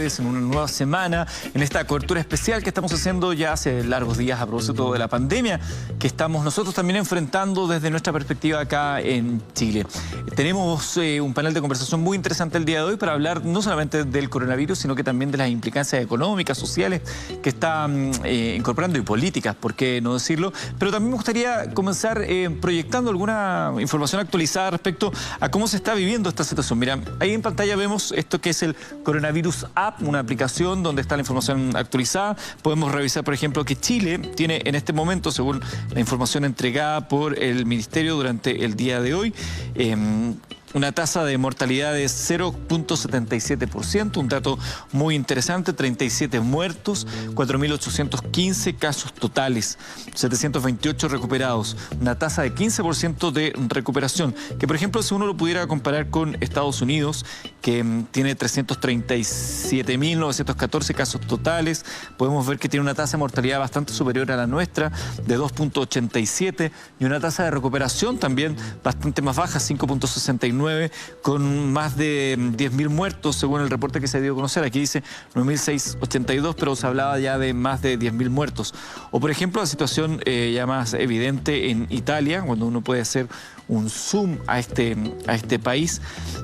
jueves, en una nueva semana, en esta cobertura especial que estamos haciendo ya hace largos días a propósito de la pandemia que estamos nosotros también enfrentando desde nuestra perspectiva acá en Chile. Tenemos un panel de conversación muy interesante el día de hoy para hablar no solamente del coronavirus, sino que también de las implicancias económicas, sociales que está incorporando y políticas, por qué no decirlo. Pero también me gustaría comenzar proyectando alguna información actualizada respecto a cómo se está viviendo esta situación. Mira, ahí en pantalla vemos esto que es el Coronavirus App, una aplicación donde está la información actualizada. Podemos revisar, por ejemplo, que Chile tiene en este momento, según la información entregada por el Ministerio durante el día de hoy, una tasa de mortalidad de 0.77%, un dato muy interesante, 37 muertos, 4.815 casos totales, 728 recuperados, una tasa de 15% de recuperación, que por ejemplo si uno lo pudiera comparar con Estados Unidos, que tiene 337.914 casos totales, podemos ver que tiene una tasa de mortalidad bastante superior a la nuestra, de 2.87, y una tasa de recuperación también bastante más baja, 5.69, con más de 10.000 muertos, según el reporte que se dio a conocer. Aquí dice 9.682, pero se hablaba ya de más de 10.000 muertos. O, por ejemplo, la situación ya más evidente en Italia, cuando uno puede hacer un zoom a este país,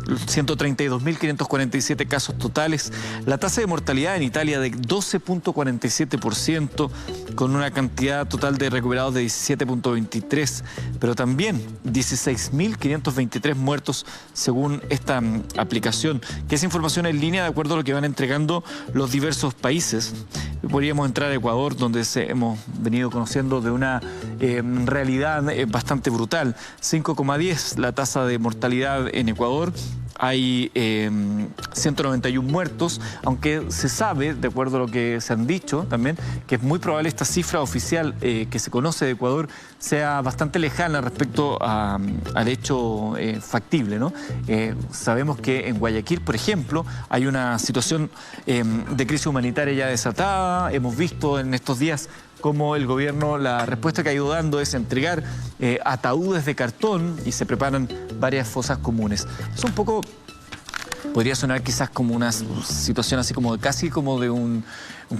132.547 casos totales. La tasa de mortalidad en Italia de 12.47%, con una cantidad total de recuperados de 17.23%, pero también 16.523 muertos según esta aplicación, que es información en línea de acuerdo a lo que van entregando los diversos países. Podríamos entrar a Ecuador, donde hemos venido conociendo de una realidad bastante brutal. 5,10 la tasa de mortalidad en Ecuador. Hay 191 muertos, aunque se sabe, de acuerdo a lo que se han dicho también, que es muy probable esta cifra oficial que se conoce de Ecuador sea bastante lejana respecto al hecho factible, ¿no? Sabemos que en Guayaquil, por ejemplo, hay una situación de crisis humanitaria ya desatada. Hemos visto en estos días cómo el gobierno, la respuesta que ha ido dando es entregar ataúdes de cartón y se preparan varias fosas comunes. Es un poco, podría sonar quizás como una situación así como casi como de un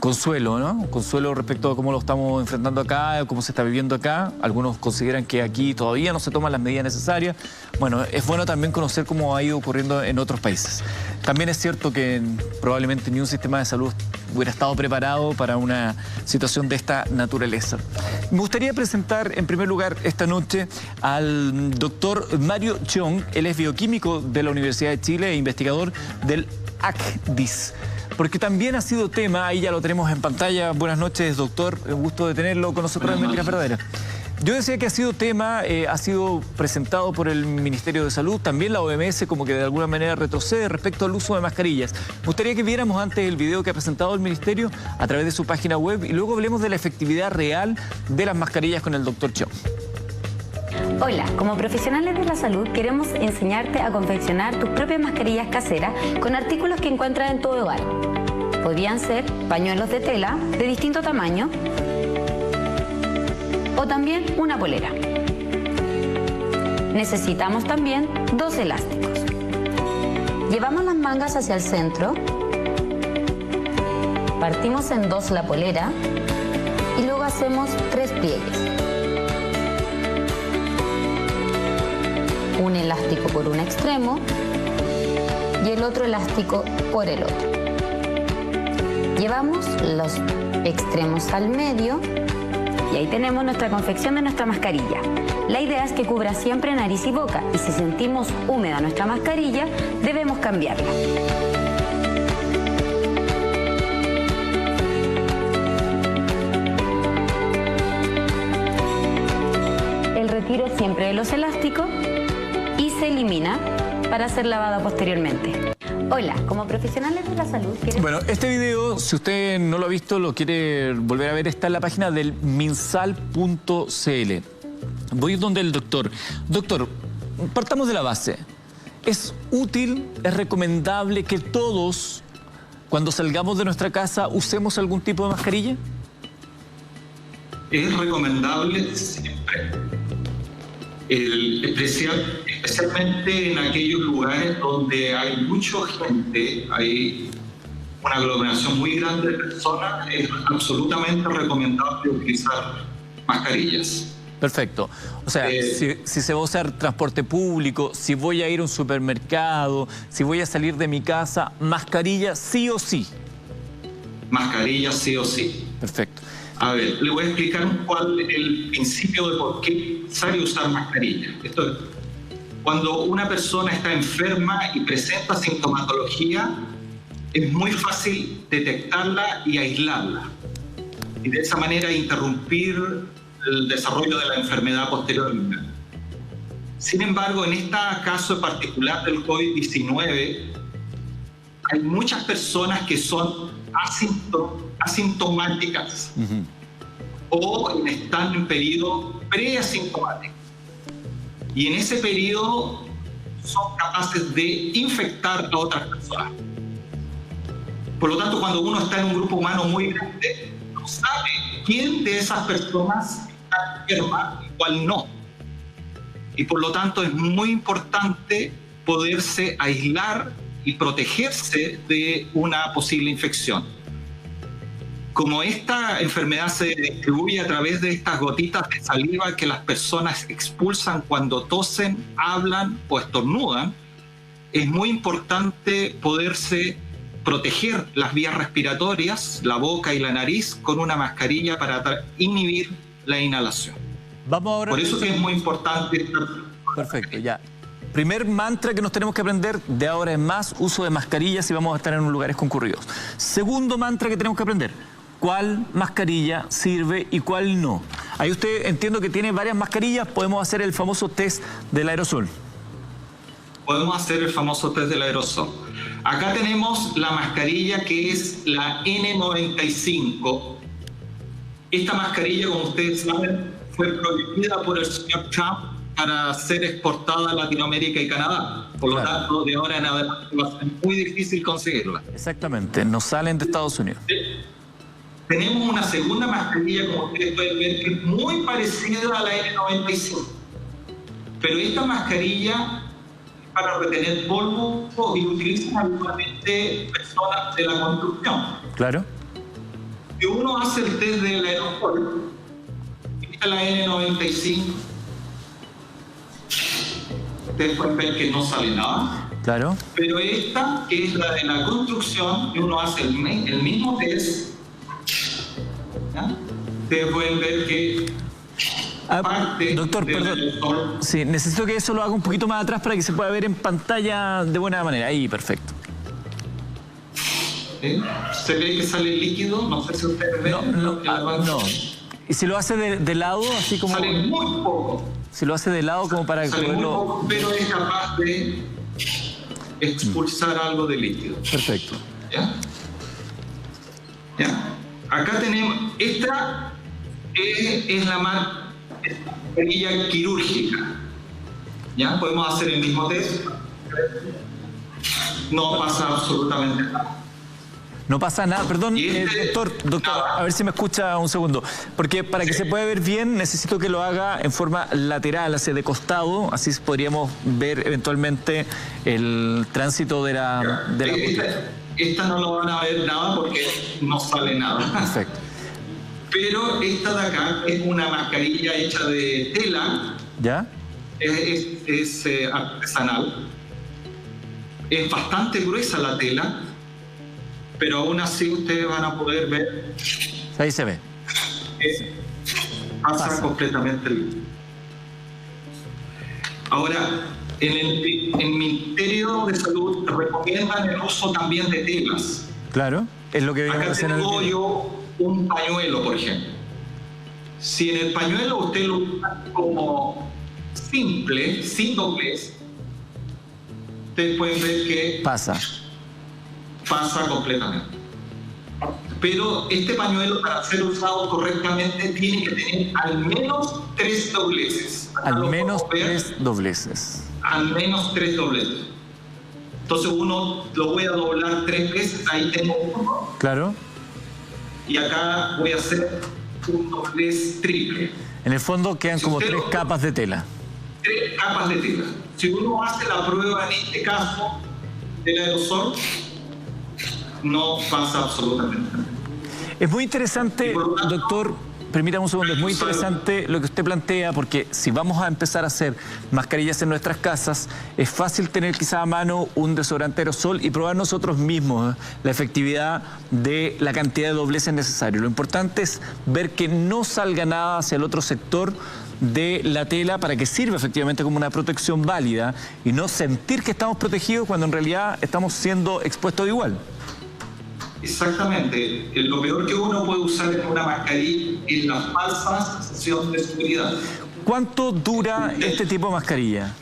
consuelo, ¿no? Un consuelo respecto a cómo lo estamos enfrentando acá, cómo se está viviendo acá. Algunos consideran que aquí todavía no se toman las medidas necesarias. Bueno, es bueno también conocer cómo ha ido ocurriendo en otros países. También es cierto que probablemente ni un sistema de salud hubiera estado preparado para una situación de esta naturaleza. Me gustaría presentar en primer lugar esta noche al doctor Mario Cheong. Él es bioquímico de la Universidad de Chile e investigador del ACDIS. Porque también ha sido tema, ahí ya lo tenemos en pantalla. Buenas noches, doctor. Un gusto de tenerlo con nosotros en Mentiras Verdaderas. Yo decía que ha sido tema, ha sido presentado por el Ministerio de Salud, también la OMS como que de alguna manera retrocede respecto al uso de mascarillas. Me gustaría que viéramos antes el video que ha presentado el Ministerio a través de su página web y luego hablemos de la efectividad real de las mascarillas con el doctor Cheong. Hola, como profesionales de la salud queremos enseñarte a confeccionar tus propias mascarillas caseras con artículos que encuentras en tu hogar. Podrían ser pañuelos de tela de distinto tamaño o también una polera. Necesitamos también 2 elásticos. Llevamos las mangas hacia el centro, partimos en 2 la polera y luego hacemos 3 pliegues. Un elástico por un extremo y el otro elástico por el otro. Llevamos los extremos al medio y ahí tenemos nuestra confección de nuestra mascarilla. La idea es que cubra siempre nariz y boca y si sentimos húmeda nuestra mascarilla, debemos cambiarla. El retiro siempre de los elásticos y se elimina para ser lavada posteriormente. Hola, como profesionales de la salud... Bueno, este video, si usted no lo ha visto, lo quiere volver a ver, está en la página del minsal.cl. Voy donde el doctor. Doctor, partamos de la base. ¿Es útil, es recomendable que todos, cuando salgamos de nuestra casa, usemos algún tipo de mascarilla? Es recomendable siempre. Especialmente en aquellos lugares donde hay mucha gente, hay una aglomeración muy grande de personas, es absolutamente recomendable utilizar mascarillas. Perfecto. O sea, si se va a usar transporte público, si voy a ir a un supermercado, si voy a salir de mi casa, mascarilla sí o sí. Mascarilla sí o sí. Perfecto. A ver, le voy a explicar cuál es el principio de por qué es necesario usar mascarilla. Esto es, cuando una persona está enferma y presenta sintomatología, es muy fácil detectarla y aislarla. Y de esa manera interrumpir el desarrollo de la enfermedad posteriormente. Sin embargo, en este caso en particular del COVID-19, hay muchas personas que son asintomáticas o están en periodo preasintomático. Y en ese periodo son capaces de infectar a otras personas. Por lo tanto, cuando uno está en un grupo humano muy grande, no sabe quién de esas personas está enferma y cuál no. Y por lo tanto es muy importante poderse aislar y protegerse de una posible infección. Como esta enfermedad se distribuye a través de estas gotitas de saliva que las personas expulsan cuando tosen, hablan o estornudan, es muy importante poderse proteger las vías respiratorias, la boca y la nariz, con una mascarilla para inhibir la inhalación. Vamos ahora. Por eso que es muy importante. Perfecto, ya. Primer mantra que nos tenemos que aprender: de ahora en más, uso de mascarillas si vamos a estar en lugares concurridos. Segundo mantra que tenemos que aprender: ¿cuál mascarilla sirve y cuál no? Ahí usted, entiendo que tiene varias mascarillas, podemos hacer el famoso test del aerosol. Podemos hacer el famoso test del aerosol. Acá tenemos la mascarilla que es la N95. Esta mascarilla, como ustedes saben, fue prohibida por el señor Trump para ser exportada a Latinoamérica y Canadá. Por lo tanto, de ahora en adelante va a ser muy difícil conseguirla. Exactamente, no salen de Estados Unidos. Tenemos una segunda mascarilla, como ustedes pueden ver, que es muy parecida a la N95. Pero esta mascarilla es para retener polvo y utilizan habitualmente personas de la construcción. Claro. Si uno hace el test del aerosol, esta es la N95, ustedes pueden ver que no sale nada. Claro. Pero esta, que es la de la construcción, que uno hace el mismo test, ¿ya? Ustedes pueden ver que doctor, perdón. Sí, necesito que eso lo haga un poquito más atrás para que se pueda ver en pantalla de buena manera. Ahí, perfecto. ¿Se ve que sale líquido? No sé si ustedes ven. No. ¿Y si lo hace de lado, así como...? Sale muy poco. Si lo hace de lado como para sale poderlo... muy poco, pero es capaz de expulsar algo de líquido. Perfecto. ¿Ya? ¿Ya? Acá tenemos... Esta es la mascarilla quirúrgica. ¿Ya? Podemos hacer el mismo test. No pasa absolutamente nada. No pasa nada, perdón, doctor, a ver si me escucha un segundo, porque para que se pueda ver bien necesito que lo haga en forma lateral, hacia de costado, así podríamos ver eventualmente el tránsito de la esta no lo van a ver nada porque no sale nada. Perfecto. Pero esta de acá es una mascarilla hecha de tela. ¿Ya? Es artesanal. Es bastante gruesa la tela, pero aún así ustedes van a poder ver. Ahí se ve. Pasa completamente limpio. Ahora, en el Ministerio de Salud recomiendan el uso también de telas. Claro, es lo que vimos. Acá tengo yo un pañuelo, por ejemplo. Si en el pañuelo usted lo usa como simple, sin doblez, ustedes pueden ver que pasa completamente. Pero este pañuelo, para ser usado correctamente, tiene que tener al menos 3 dobleces. Al menos 3 dobleces. Al menos 3 dobleces. Entonces uno lo voy a doblar 3 veces, ahí tengo uno. Claro. Y acá voy a hacer un doblez triple. En el fondo quedan como 3 capas de tela. 3 capas de tela. Si uno hace la prueba en este caso del aerosol, no pasa absolutamente nada. Es muy interesante, doctor, permítame un segundo, es muy interesante lo que usted plantea, porque si vamos a empezar a hacer mascarillas en nuestras casas, es fácil tener quizá a mano un desodorante aerosol y probar nosotros mismos la efectividad de la cantidad de dobleces necesaria. Lo importante es ver que no salga nada hacia el otro sector de la tela para que sirva efectivamente como una protección válida y no sentir que estamos protegidos cuando en realidad estamos siendo expuestos igual. Exactamente. Lo peor que uno puede usar en una mascarilla es la falsa sensación de seguridad. ¿Cuánto dura este tipo de mascarilla?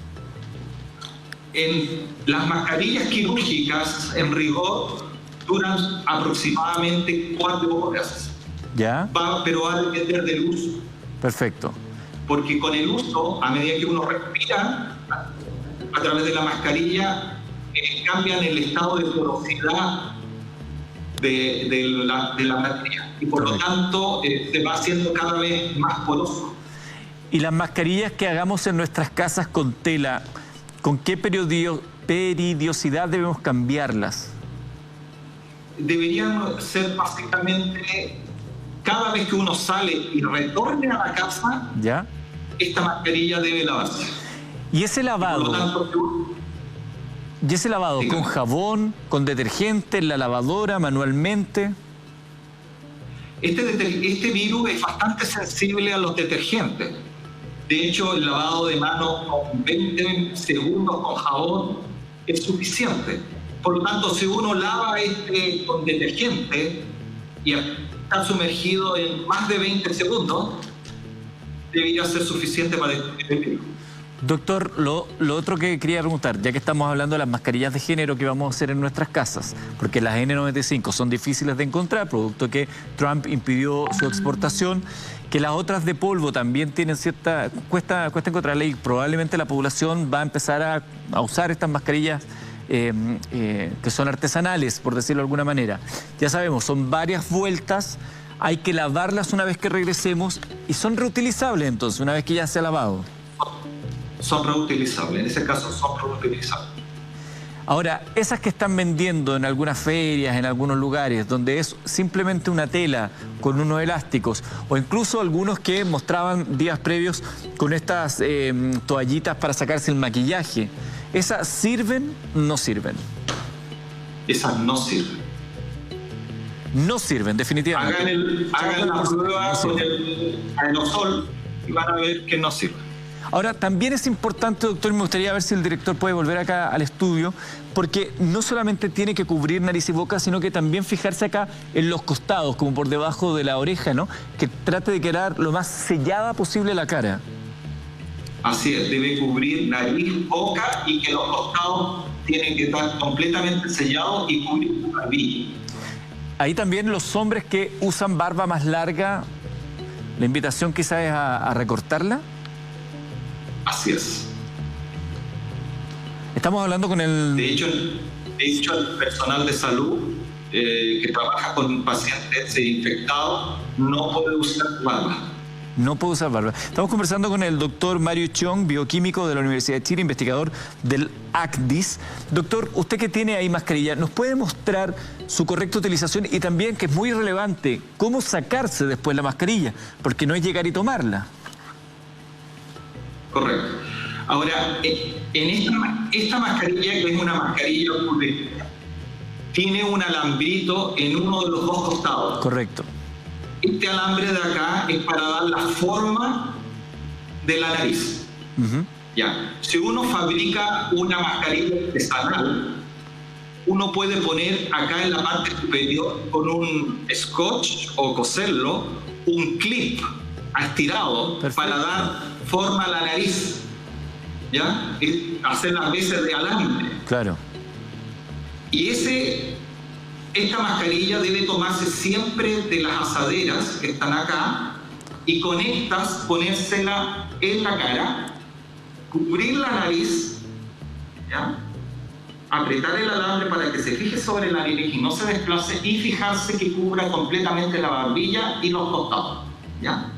En las mascarillas quirúrgicas, en rigor, duran aproximadamente 4 horas. ¿Ya? Pero va a depender del uso. Perfecto. Porque con el uso, a medida que uno respira, a través de la mascarilla, cambian el estado de porosidad de la materia. Y por lo tanto, se va haciendo cada vez más poroso. Y las mascarillas que hagamos en nuestras casas con tela, ¿con qué periodicidad debemos cambiarlas? Deberían ser básicamente cada vez que uno sale y retorne a la casa, ¿ya? Esta mascarilla debe lavarse. ¿Y ese lavado? Por lo tanto, ¿Y ese lavado con jabón, con detergente, en la lavadora, manualmente? Este virus es bastante sensible a los detergentes. De hecho, el lavado de manos con 20 segundos con jabón es suficiente. Por lo tanto, si uno lava con detergente y está sumergido en más de 20 segundos, debería ser suficiente para destruir el virus. Doctor, lo otro que quería preguntar, ya que estamos hablando de las mascarillas de género que vamos a hacer en nuestras casas, porque las N95 son difíciles de encontrar, producto que Trump impidió su exportación, que las otras de polvo también tienen cierta... cuesta encontrarla y probablemente la población va a empezar a usar estas mascarillas que son artesanales, por decirlo de alguna manera. Ya sabemos, son varias vueltas, hay que lavarlas una vez que regresemos y son reutilizables entonces, una vez que ya se ha lavado. Son reutilizables, en ese caso son reutilizables. Ahora, esas que están vendiendo en algunas ferias, en algunos lugares, donde es simplemente una tela con unos elásticos, o incluso algunos que mostraban días previos con estas toallitas para sacarse el maquillaje, ¿esas sirven o no sirven? Esas no sirven. No sirven, definitivamente. Hagan la prueba con el aerosol y van a ver que no sirven. Ahora, también es importante, doctor, me gustaría ver si el director puede volver acá al estudio, porque no solamente tiene que cubrir nariz y boca, sino que también fijarse acá en los costados, como por debajo de la oreja, ¿no? Que trate de quedar lo más sellada posible la cara. Así es, debe cubrir nariz, boca y que los costados tienen que estar completamente sellados y cubrir su barbilla. Ahí también los hombres que usan barba más larga, la invitación quizás es a recortarla. Así es. Estamos hablando con el... De hecho el personal de salud que trabaja con pacientes infectados no puede usar barba. No puede usar barba. Estamos conversando con el doctor Mario Chong, bioquímico de la Universidad de Chile, investigador del ACDIS. Doctor, usted que tiene ahí mascarilla, ¿nos puede mostrar su correcta utilización y también, que es muy relevante, cómo sacarse después la mascarilla? Porque no es llegar y tomarla. Correcto. Ahora, en esta mascarilla, que es una mascarilla pulverizada, tiene un alambrito en uno de los dos costados. Correcto. Este alambre de acá es para dar la forma de la nariz. Ya. Si uno fabrica una mascarilla artesanal, uno puede poner acá en la parte superior con un scotch o coserlo, un clip estirado. Perfecto. Para dar forma a la nariz, ¿ya? Hacer las veces de alambre. Claro. Y esta mascarilla debe tomarse siempre de las asaderas que están acá y con estas ponérsela en la cara, cubrir la nariz, ¿ya? Apretar el alambre para que se fije sobre la nariz y no se desplace y fijarse que cubra completamente la barbilla y los costados, ¿ya?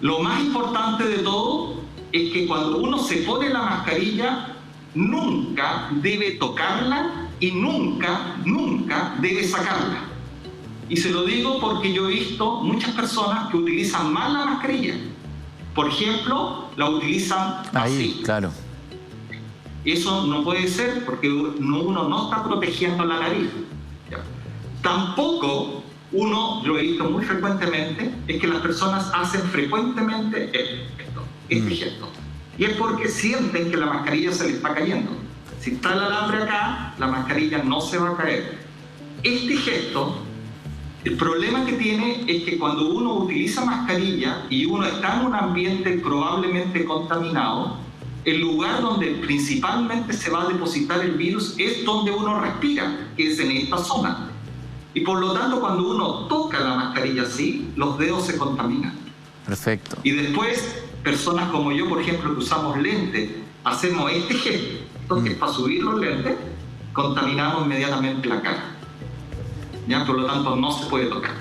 Lo más importante de todo es que cuando uno se pone la mascarilla, nunca debe tocarla y nunca debe sacarla. Y se lo digo porque yo he visto muchas personas que utilizan mal la mascarilla. Por ejemplo, la utilizan así. Claro. Eso no puede ser porque uno no está protegiendo la nariz. Tampoco yo he visto muy frecuentemente, es que las personas hacen frecuentemente este gesto. Y es porque sienten que la mascarilla se les está cayendo. Si está el alambre acá, la mascarilla no se va a caer. Este gesto, el problema que tiene es que cuando uno utiliza mascarilla y uno está en un ambiente probablemente contaminado, el lugar donde principalmente se va a depositar el virus es donde uno respira, que es en esta zona. Y por lo tanto, cuando uno toca la mascarilla así, los dedos se contaminan. Perfecto. Y después, personas como yo, por ejemplo, que usamos lentes, hacemos este gesto, que es para subir los lentes, contaminamos inmediatamente la cara. ¿Ya? Por lo tanto, no se puede tocar.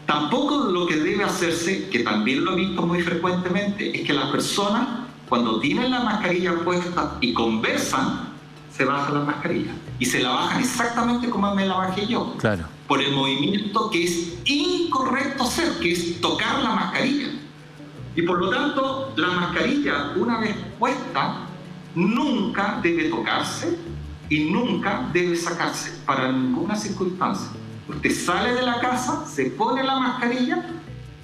Tampoco lo que debe hacerse, que también lo he visto muy frecuentemente, es que las personas, cuando tienen la mascarilla puesta y conversan, se bajan la mascarilla. Y se la bajan exactamente como me la bajé yo. Claro. Por el movimiento que es incorrecto hacer, que es tocar la mascarilla. Y por lo tanto, la mascarilla, una vez puesta, nunca debe tocarse y nunca debe sacarse para ninguna circunstancia. Usted sale de la casa, se pone la mascarilla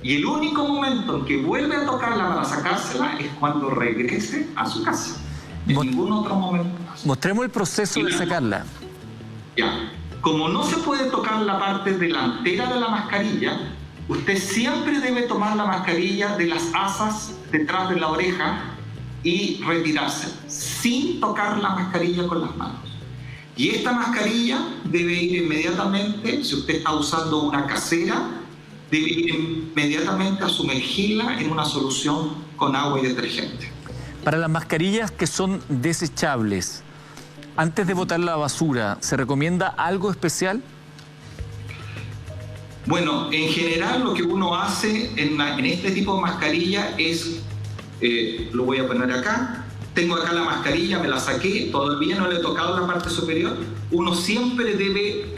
y el único momento en que vuelve a tocarla para sacársela es cuando regrese a su casa. En ningún otro momento más. Mostremos el proceso de sacarla. Ya. Como no se puede tocar la parte delantera de la mascarilla, usted siempre debe tomar la mascarilla de las asas detrás de la oreja y retirarse, sin tocar la mascarilla con las manos. Y esta mascarilla debe ir inmediatamente, si usted está usando una casera, debe ir inmediatamente a sumergirla en una solución con agua y detergente. Para las mascarillas que son desechables, antes de botar la basura, ¿se recomienda algo especial? Bueno, en general lo que uno hace en este tipo de mascarilla es, lo voy a poner acá, tengo acá la mascarilla, me la saqué, todavía no le he tocado la parte superior, uno siempre debe,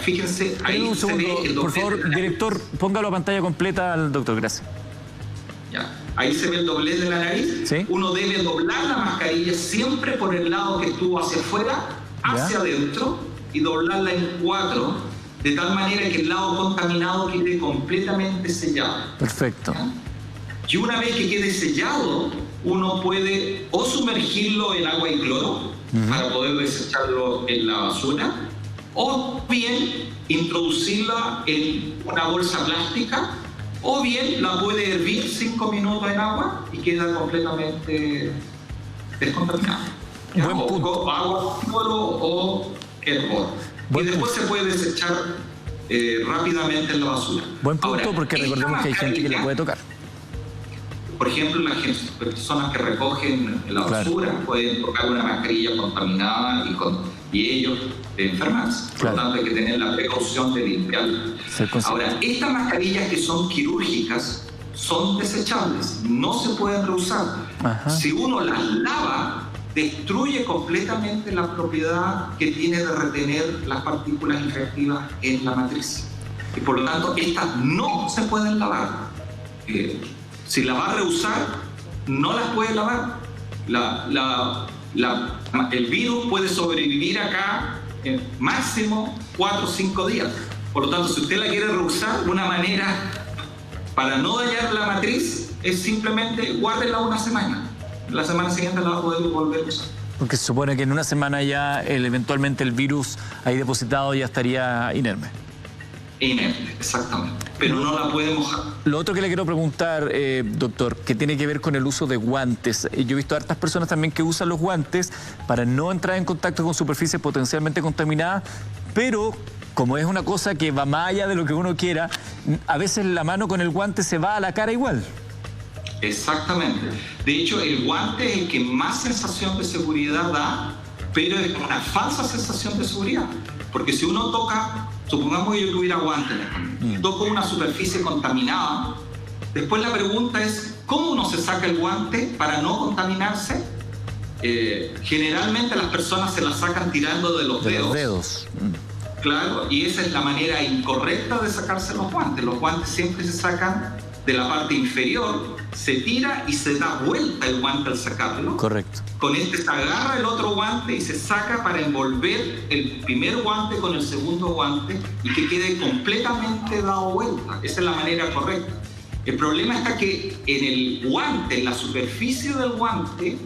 fíjense, ahí un segundo, se ve el doblez. por favor, director, póngalo a pantalla completa al doctor, gracias. Ya. Ahí se ve el doblez de la nariz. ¿Sí? Uno debe doblar la mascarilla siempre por el lado que estuvo hacia afuera, hacia adentro, y doblarla en 4, de tal manera que el lado contaminado quede completamente sellado. Perfecto. ¿Ya? Y una vez que quede sellado, uno puede o sumergirlo en agua y cloro para poder desecharlo en la basura, o bien introducirla en una bolsa plástica, o bien la puede hervir 5 minutos en agua y queda completamente descontaminada. Buen punto. O agua, cloro o hervor. Y después se puede desechar rápidamente en la basura. Buen punto. Ahora, porque esta recordemos que hay gente que la puede tocar. Por ejemplo, las personas que recogen la basura pueden tocar una mascarilla contaminada y ellos enfermarse. Por lo tanto, hay que tener la precaución de limpiarla. Ahora, estas mascarillas que son quirúrgicas son desechables, no se pueden reusar. Si uno las lava, destruye completamente la propiedad que tiene de retener las partículas infectivas en la matriz. Y por lo tanto, estas no se pueden lavar. Si la va a reusar, no las puede lavar. El virus puede sobrevivir acá en máximo 4 o 5 días. Por lo tanto, si usted la quiere reusar, una manera para no dañar la matriz es simplemente guárdela una semana. La semana siguiente la va a poder volver a usar. Porque se supone que en una semana ya eventualmente el virus ahí depositado ya estaría inerme. Inerte, exactamente. Pero no la puede mojar. Lo otro que le quiero preguntar, doctor, que tiene que ver con el uso de guantes. Yo he visto a hartas personas también que usan los guantes para no entrar en contacto con superficies potencialmente contaminadas, pero como es una cosa que va más allá de lo que uno quiera, a veces la mano con el guante se va a la cara igual. Exactamente. De hecho, el guante es el que más sensación de seguridad da, pero es una falsa sensación de seguridad. Porque si uno toca, supongamos que yo tuviera guantes, toco una superficie contaminada, después la pregunta es, ¿cómo uno se saca el guante para no contaminarse? generalmente las personas se las sacan tirando de los dedos. Claro, y esa es la manera incorrecta de sacarse los guantes. Los guantes siempre se sacan de la parte inferior, se tira y se da vuelta el guante al sacarlo. Correcto. Con este se agarra el otro guante y se saca para envolver el primer guante con el segundo guante y que quede completamente dado vuelta. Esa es la manera correcta. El problema está que en el guante, en la superficie del guante,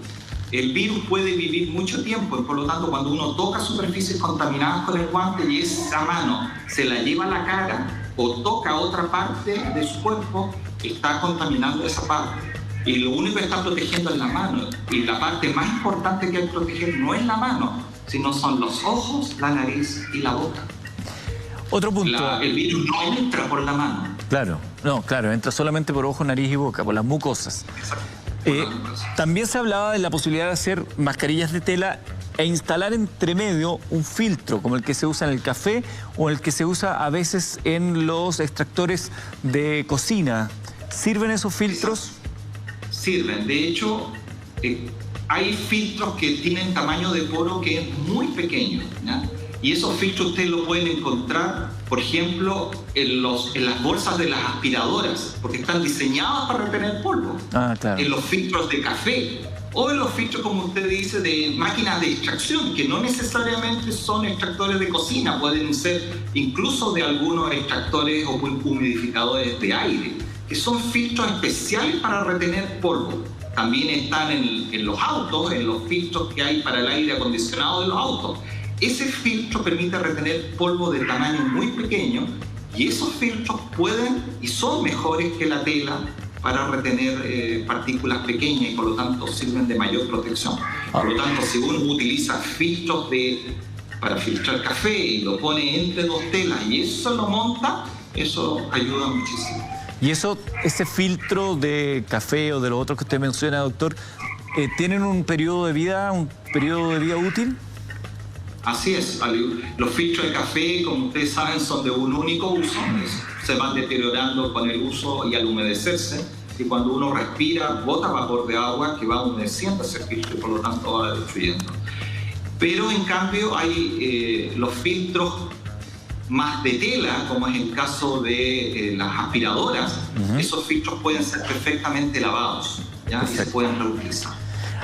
el virus puede vivir mucho tiempo y por lo tanto cuando uno toca superficies contaminadas con el guante y esa mano se la lleva a la cara o toca otra parte de su cuerpo, está contaminando esa parte. Y lo único que está protegiendo es la mano. Y la parte más importante que hay que proteger no es la mano, sino son los ojos, la nariz y la boca. Otro punto. El virus no entra por la mano. Claro, no, claro, entra solamente por ojos, nariz y boca, por las mucosas. Exacto. También se hablaba de la posibilidad de hacer mascarillas de tela e instalar entre medio un filtro, como el que se usa en el café o el que se usa a veces en los extractores de cocina. ¿Sirven esos filtros? Sirven. De hecho, hay filtros que tienen tamaño de poro que es muy pequeño, ¿ya? Y esos filtros ustedes los pueden encontrar, por ejemplo, en las bolsas de las aspiradoras, porque están diseñadas para retener polvo. Ah, claro. En los filtros de café o en los filtros, como usted dice, de máquinas de extracción, que no necesariamente son extractores de cocina, pueden ser incluso de algunos extractores o humidificadores de aire, que son filtros especiales para retener polvo. También están en los autos, en los filtros que hay para el aire acondicionado de los autos. Ese filtro permite retener polvo de tamaño muy pequeño y esos filtros pueden y son mejores que la tela para retener partículas pequeñas y por lo tanto sirven de mayor protección. Por lo tanto, si uno utiliza filtros para filtrar café y lo pone entre dos telas y eso lo monta, eso ayuda muchísimo. Y ese filtro de café o de los otros que usted menciona, doctor, ¿tienen un periodo de vida útil? Así es, los filtros de café, como ustedes saben, son de un único uso, se van deteriorando con el uso y al humedecerse, y cuando uno respira, bota vapor de agua que va humedeciendo ese filtro y por lo tanto va destruyendo. Pero en cambio hay los filtros más de tela, como es el caso de las aspiradoras, esos filtros pueden ser perfectamente lavados, ¿ya? Y se pueden reutilizar.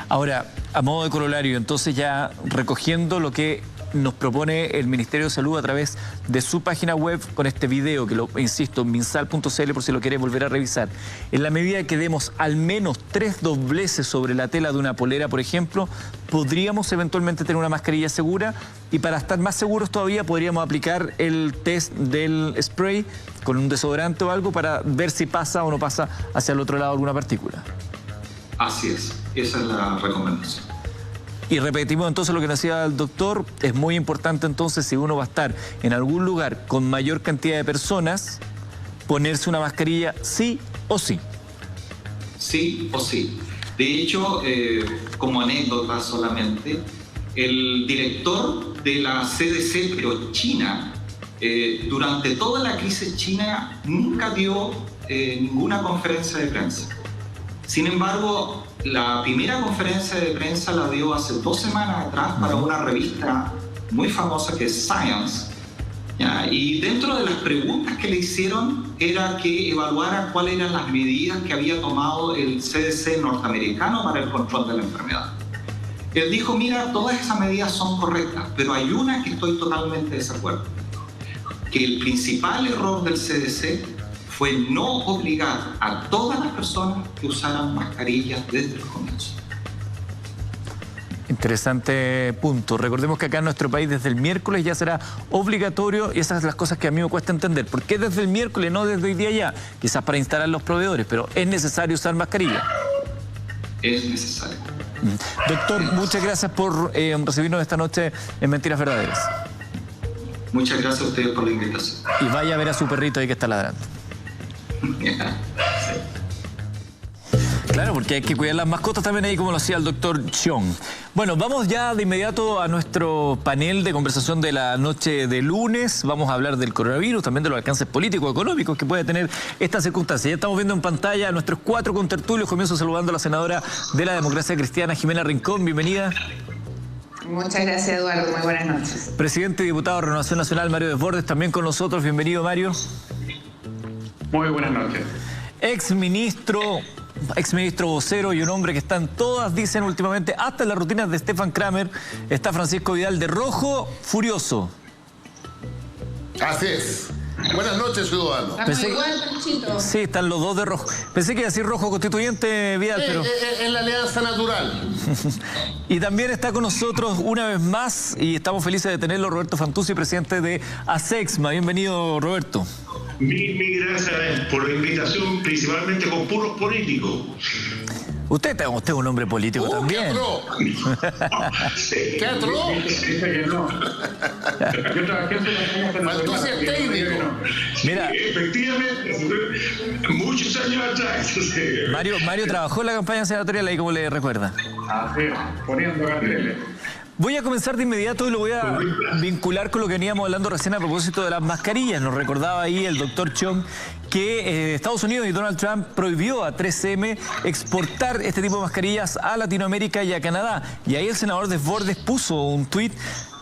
Ahora, a modo de corolario, entonces ya recogiendo lo que nos propone el Ministerio de Salud a través de su página web con este video, que lo insisto, minsal.cl por si lo quiere volver a revisar. En la medida que demos al menos 3 dobleces sobre la tela de una polera, por ejemplo, podríamos eventualmente tener una mascarilla segura y para estar más seguros todavía podríamos aplicar el test del spray con un desodorante o algo para ver si pasa o no pasa hacia el otro lado alguna partícula. Así es, esa es la recomendación. Y repetimos entonces lo que nos decía el doctor, es muy importante entonces si uno va a estar en algún lugar con mayor cantidad de personas, ponerse una mascarilla sí o sí. Sí o sí. De hecho, como anécdota solamente, el director de la CDC, pero China, durante toda la crisis china nunca dio ninguna conferencia de prensa. Sin embargo, la primera conferencia de prensa la dio hace 2 semanas atrás para una revista muy famosa que es Science, ¿ya? Y dentro de las preguntas que le hicieron era que evaluara cuáles eran las medidas que había tomado el CDC norteamericano para el control de la enfermedad. Él dijo, mira, todas esas medidas son correctas, pero hay una que estoy totalmente de desacuerdo. Que el principal error del CDC fue no obligar a todas las personas que usaran mascarillas desde el comienzo. Interesante punto. Recordemos que acá en nuestro país desde el miércoles ya será obligatorio y esas son las cosas que a mí me cuesta entender. ¿Por qué desde el miércoles, no desde hoy día ya? Quizás para instalar los proveedores, pero ¿es necesario usar mascarilla? Es necesario. Doctor, muchas gracias por recibirnos esta noche en Mentiras Verdaderas. Muchas gracias a ustedes por la invitación. Y vaya a ver a su perrito ahí que está ladrando. Sí. Claro, porque hay que cuidar las mascotas también ahí, como lo hacía el doctor Cheong. Bueno, vamos ya de inmediato a nuestro panel de conversación de la noche de lunes. Vamos a hablar del coronavirus, también de los alcances políticos, económicos que puede tener esta circunstancia. Ya estamos viendo en pantalla a nuestros 4 contertulios. Comienzo saludando a la senadora de la Democracia Cristiana, Jimena Rincón. Bienvenida. Muchas gracias, Eduardo. Muy buenas noches. Presidente y diputado de Renovación Nacional, Mario Desbordes, también con nosotros. Bienvenido, Mario. Muy buenas noches. Exministro vocero y un hombre que están todas, dicen últimamente, hasta en las rutinas de Stefan Kramer, está Francisco Vidal de rojo, furioso. Así es. Buenas noches, ciudadano. Estamos igual, Panchito. Sí, están los dos de rojo. Pensé que iba a decir rojo constituyente, Vidal, pero... Es la alianza natural. Y también está con nosotros una vez más, y estamos felices de tenerlo, Roberto Fantuzzi, presidente de ASEXMA. Bienvenido, Roberto. Mil gracias por la invitación, principalmente con puros políticos. Usted es un hombre político también. ¿Qué atro? Dice que no. Yo trabajé en Fantuzzi es técnico. Mira, Sí, efectivamente, muchos años atrás. Mario trabajó en la campaña senatorial, ahí como le recuerda. Así es, poniendo carteles. Voy a comenzar de inmediato y lo voy a vincular con lo que veníamos hablando recién a propósito de las mascarillas. Nos recordaba ahí el doctor Cheong que Estados Unidos y Donald Trump prohibió a 3M exportar este tipo de mascarillas a Latinoamérica y a Canadá. Y ahí el senador Desbordes puso un tuit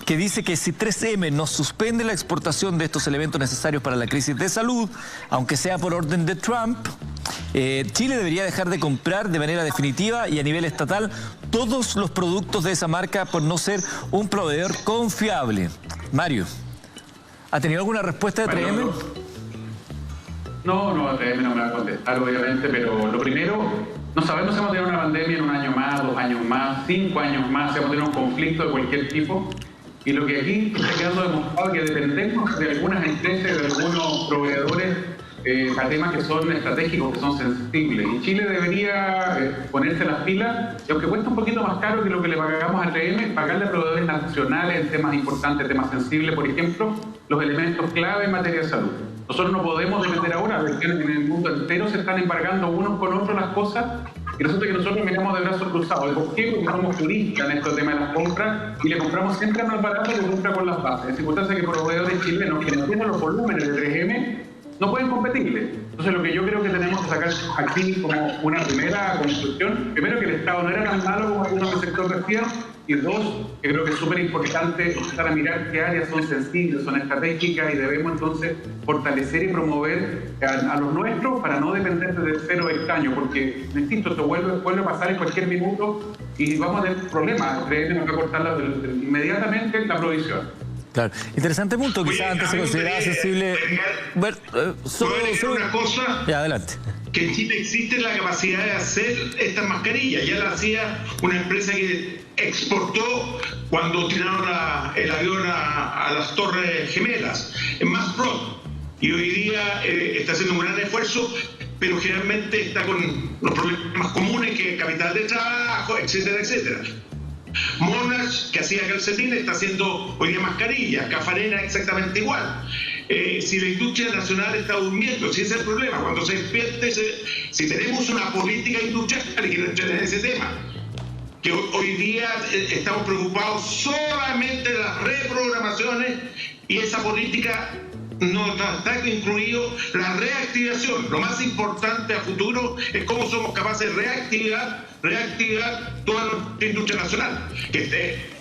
que dice que si 3M nos suspende la exportación de estos elementos necesarios para la crisis de salud, aunque sea por orden de Trump, Chile debería dejar de comprar de manera definitiva y a nivel estatal todos los productos de esa marca por no ser un proveedor confiable. Mario, ¿ha tenido alguna respuesta de 3M? No, 3M no me va a contestar, obviamente, pero lo primero, no sabemos si vamos a tener una pandemia en un año más, 2 años más, 5 años más, si vamos a tener un conflicto de cualquier tipo. Y lo que aquí está quedando demostrado es que dependemos de algunas empresas, de algunos proveedores para temas que son estratégicos, que son sensibles. Y Chile debería ponerse las pilas, y aunque cuesta un poquito más caro que lo que le pagamos a 3M, pagarle a proveedores nacionales en temas importantes, temas sensibles, por ejemplo, los elementos clave en materia de salud. Nosotros no podemos depender ahora, porque en el mundo entero se están embargando unos con otros las cosas, y resulta que nosotros miramos de brazos cruzados. ¿Por qué? Porque somos turistas en estos temas de las compras y le compramos siempre más barato que compra con las bases. Es importante que proveedores chilenos que no tienen los volúmenes de 3M no pueden competirle. Entonces lo que yo creo que tenemos que sacar aquí como una primera conclusión, primero que el Estado no era tan malo como algunos del sector decían, y 2, que creo que es súper importante empezar a mirar qué áreas son sensibles, son estratégicas y debemos entonces fortalecer y promover a los nuestros para no depender de terceros extraños, porque, insisto, esto vuelve a pasar en cualquier minuto y vamos a tener problemas. 3M nos va a cortar inmediatamente la provisión. Claro, interesante punto, quizás antes se consideraba sensible. Bueno, solo una cosa. Ya, adelante. Que en Chile existe la capacidad de hacer estas mascarillas. Ya la hacía una empresa que exportó cuando tiraron el avión a las Torres Gemelas, en Mass Prod. Y hoy día está haciendo un gran esfuerzo, pero generalmente está con los problemas comunes que capital de trabajo, etcétera, etcétera. Monash, que hacía calcetines, está haciendo hoy día mascarillas. Cafarena exactamente igual. Si la industria nacional está durmiendo, si ese es el problema, cuando se despierte, si tenemos una política industrial, y quiero entrar en ese tema, que hoy día estamos preocupados solamente de las reprogramaciones y esa política no está incluido la reactivación. Lo más importante a futuro es cómo somos capaces de reactivar toda nuestra industria nacional, que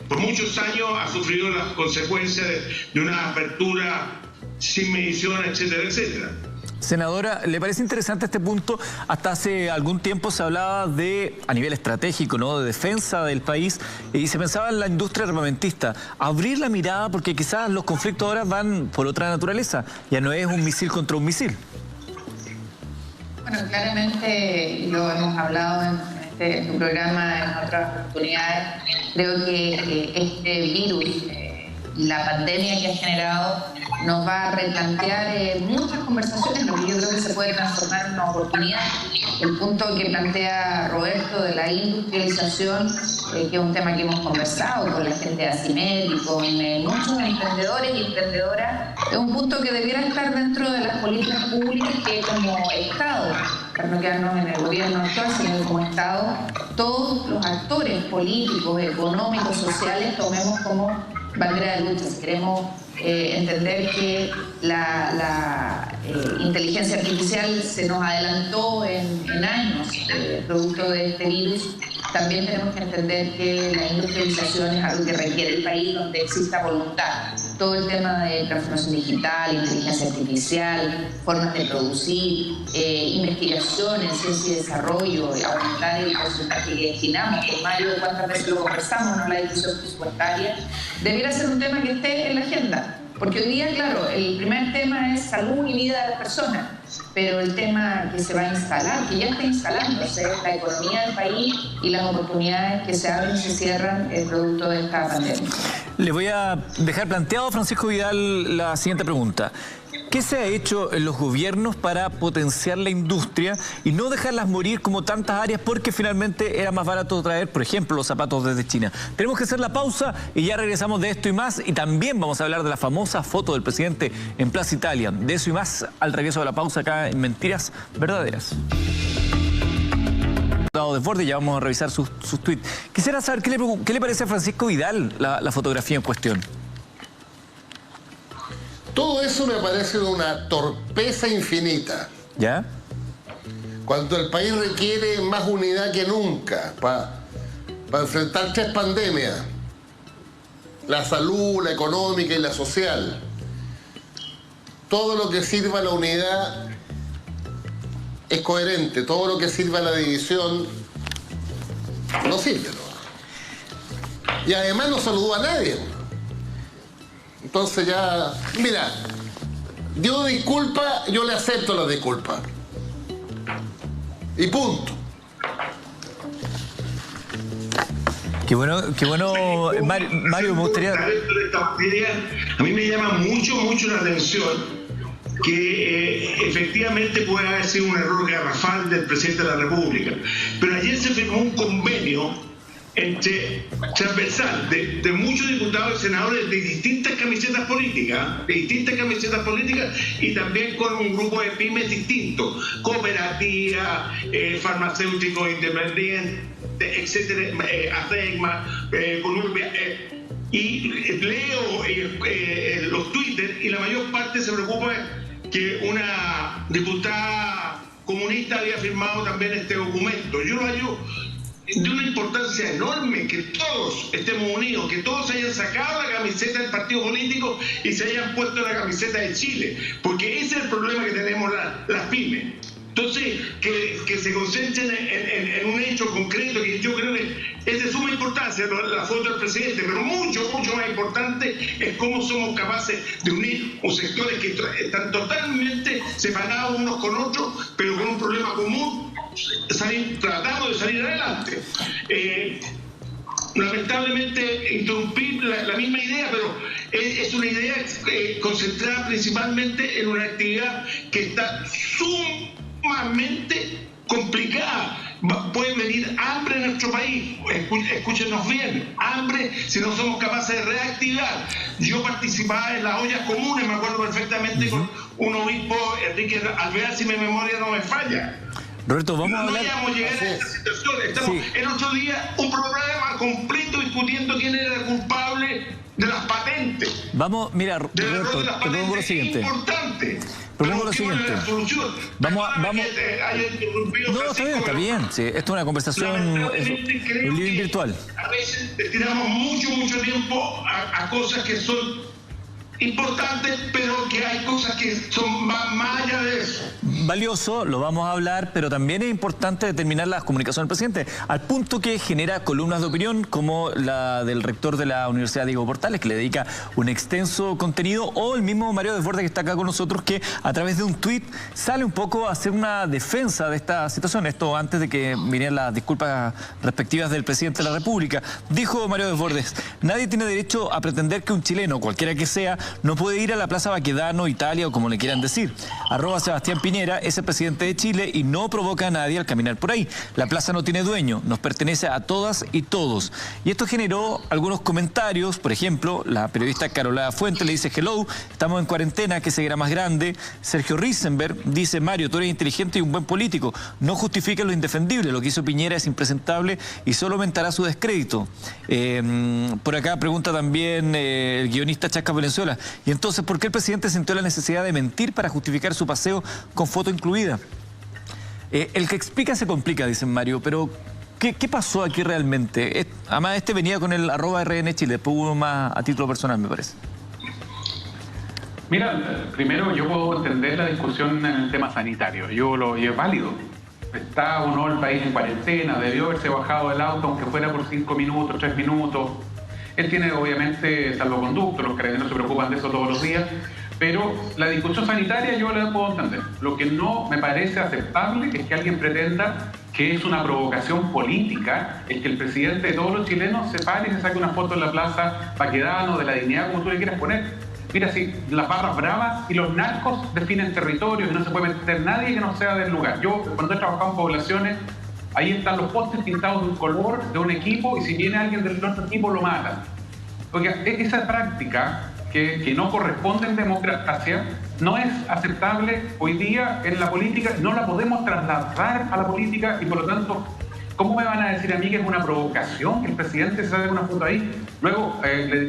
por muchos años ha sufrido las consecuencias de una apertura sin medición, etcétera, etcétera. Senadora, ¿le parece interesante este punto? Hasta hace algún tiempo se hablaba de, a nivel estratégico, ¿no?, de defensa del país, y se pensaba en la industria armamentista. Abrir la mirada, porque quizás los conflictos ahora van por otra naturaleza. Ya no es un misil contra un misil. Bueno, claramente lo hemos hablado en tu programa, en otras oportunidades. Creo que este virus y la pandemia que ha generado nos va a replantear muchas conversaciones, lo que yo creo que se puede transformar en una oportunidad. El punto que plantea Roberto de la industrialización, que es un tema que hemos conversado con la gente de Asimed y con muchos emprendedores y emprendedoras, es un punto que debiera estar dentro de las políticas públicas que como Estado para no quedarnos en el gobierno actual, sino que como Estado, todos los actores políticos, económicos, sociales, tomemos como bandera de lucha. Si queremos entender que la inteligencia artificial se nos adelantó en años producto de este virus, también tenemos que entender que la industrialización es algo que requiere el país donde exista voluntad. Todo el tema de transformación digital, inteligencia artificial, formas de producir, investigación en ciencia y desarrollo, aumentar el porcentaje que destinamos, que Mario, cuántas veces lo conversamos, no la discusión presupuestaria, debiera ser un tema que esté en la agenda. Porque hoy día, claro, el primer tema es salud y vida de las personas, pero el tema que se va a instalar, que ya está instalándose, es la economía del país y las oportunidades que se abren y se cierran producto de esta pandemia. Le voy a dejar planteado a Francisco Vidal la siguiente pregunta. ¿Qué se ha hecho en los gobiernos para potenciar la industria y no dejarlas morir como tantas áreas porque finalmente era más barato traer, por ejemplo, los zapatos desde China? Tenemos que hacer la pausa y ya regresamos de esto y más, y también vamos a hablar de la famosa foto del presidente en Plaza Italia. De eso y más al regreso de la pausa acá en Mentiras Verdaderas. Desbordes, ya vamos a revisar sus tweets. Quisiera saber qué le parece a Francisco Vidal la fotografía en cuestión. Todo eso me parece una torpeza infinita. ¿Ya? Cuando el país requiere más unidad que nunca para enfrentar 3 pandemias. La salud, la económica y la social. Todo lo que sirva a la unidad es coherente. Todo lo que sirva a la división no sirve, ¿no? Y además no saludó a nadie. Entonces ya, mira, dio disculpa, yo le acepto la disculpa. Y punto. Qué bueno, Mario, me gustaría... A mí me llama mucho la atención que efectivamente puede haber sido un error garrafal del presidente de la República. Pero ayer se firmó un convenio transversal de muchos diputados y senadores de distintas camisetas políticas, y también con un grupo de pymes distintos, cooperativas, farmacéuticos independientes, etcétera, ASEGMA, Columbia, y leo los Twitter y la mayor parte se preocupa que una diputada comunista había firmado también este documento. Yo lo hallo de una importancia enorme que todos estemos unidos, que todos hayan sacado la camiseta del partido político y se hayan puesto la camiseta de Chile, porque ese es el problema que tenemos las pymes. Entonces, que se concentren en un hecho concreto, que yo creo que es de suma importancia la foto del presidente, pero mucho más importante es cómo somos capaces de unir sectores que están totalmente separados unos con otros, pero con un problema común, tratando de salir adelante. Lamentablemente interrumpir la misma idea, pero es una idea concentrada principalmente en una actividad que está sumamente complicada. Puede venir hambre en nuestro país, escúchenos bien, hambre si no somos capaces de reactivar. Yo participaba en las ollas comunes, me acuerdo perfectamente con un obispo, Enrique Alvear, si mi memoria no me falla. Roberto, vamos a hablar... No íbamos a llegar a esta situación. Estamos el otro día un programa completo discutiendo quién era el culpable de las patentes. Vamos, mira, Roberto, te propongo lo siguiente. Propongo lo siguiente. Vamos. No, está bien. Sí, esto es una conversación, un living virtual. A veces destinamos mucho tiempo a cosas que son importantes, pero que hay cosas que son más allá de eso. Valioso, lo vamos a hablar, pero también es importante determinar las comunicaciones del presidente, al punto que genera columnas de opinión como la del rector de la Universidad Diego Portales, que le dedica un extenso contenido, o el mismo Mario Desbordes, que está acá con nosotros, que a través de un tuit sale un poco a hacer una defensa de esta situación. Esto antes de que vinieran las disculpas respectivas del presidente de la República. Dijo Mario Desbordes: nadie tiene derecho a pretender que un chileno, cualquiera que sea, no puede ir a la Plaza Baquedano, Italia o como le quieran decir. @ Sebastián Piñera es el presidente de Chile y no provoca a nadie al caminar por ahí. La plaza no tiene dueño, nos pertenece a todas y todos. Y esto generó algunos comentarios. Por ejemplo, la periodista Carola Fuente le dice: hello, estamos en cuarentena, que seguirá más grande. Sergio Risenberg dice: Mario, tú eres inteligente y un buen político, no justifiques lo indefendible, lo que hizo Piñera es impresentable y solo aumentará su descrédito. Por acá pregunta también el guionista Chasca Valenzuela: y entonces, ¿por qué el presidente sintió la necesidad de mentir para justificar su paseo con foto incluida? El que explica se complica, dice Mario, pero ¿qué pasó aquí realmente? Además, venía con el @RN Chile, después hubo más a título personal, me parece. Mira, primero yo puedo entender la discusión en el tema sanitario, y es válido. Está o no el país en cuarentena, debió haberse bajado del auto aunque fuera por 5 minutos, 3 minutos. Él tiene obviamente salvoconducto, los carabineros se preocupan de eso todos los días, pero la discusión sanitaria yo la puedo entender. Lo que no me parece aceptable es que alguien pretenda que es una provocación política el que el presidente de todos los chilenos se pare y se saque una foto en la plaza Baquedano, de la Dignidad, como tú le quieras poner. Mira, si las barras bravas y los narcos definen territorios y no se puede meter nadie que no sea del lugar. Yo, cuando he trabajado en poblaciones, ahí están los postes pintados de un color, de un equipo, y si viene alguien del otro equipo lo matan. Porque esa práctica que no corresponde en democracia no es aceptable hoy día en la política, no la podemos trasladar a la política y por lo tanto, ¿cómo me van a decir a mí que es una provocación que el presidente se saque una foto ahí? Luego,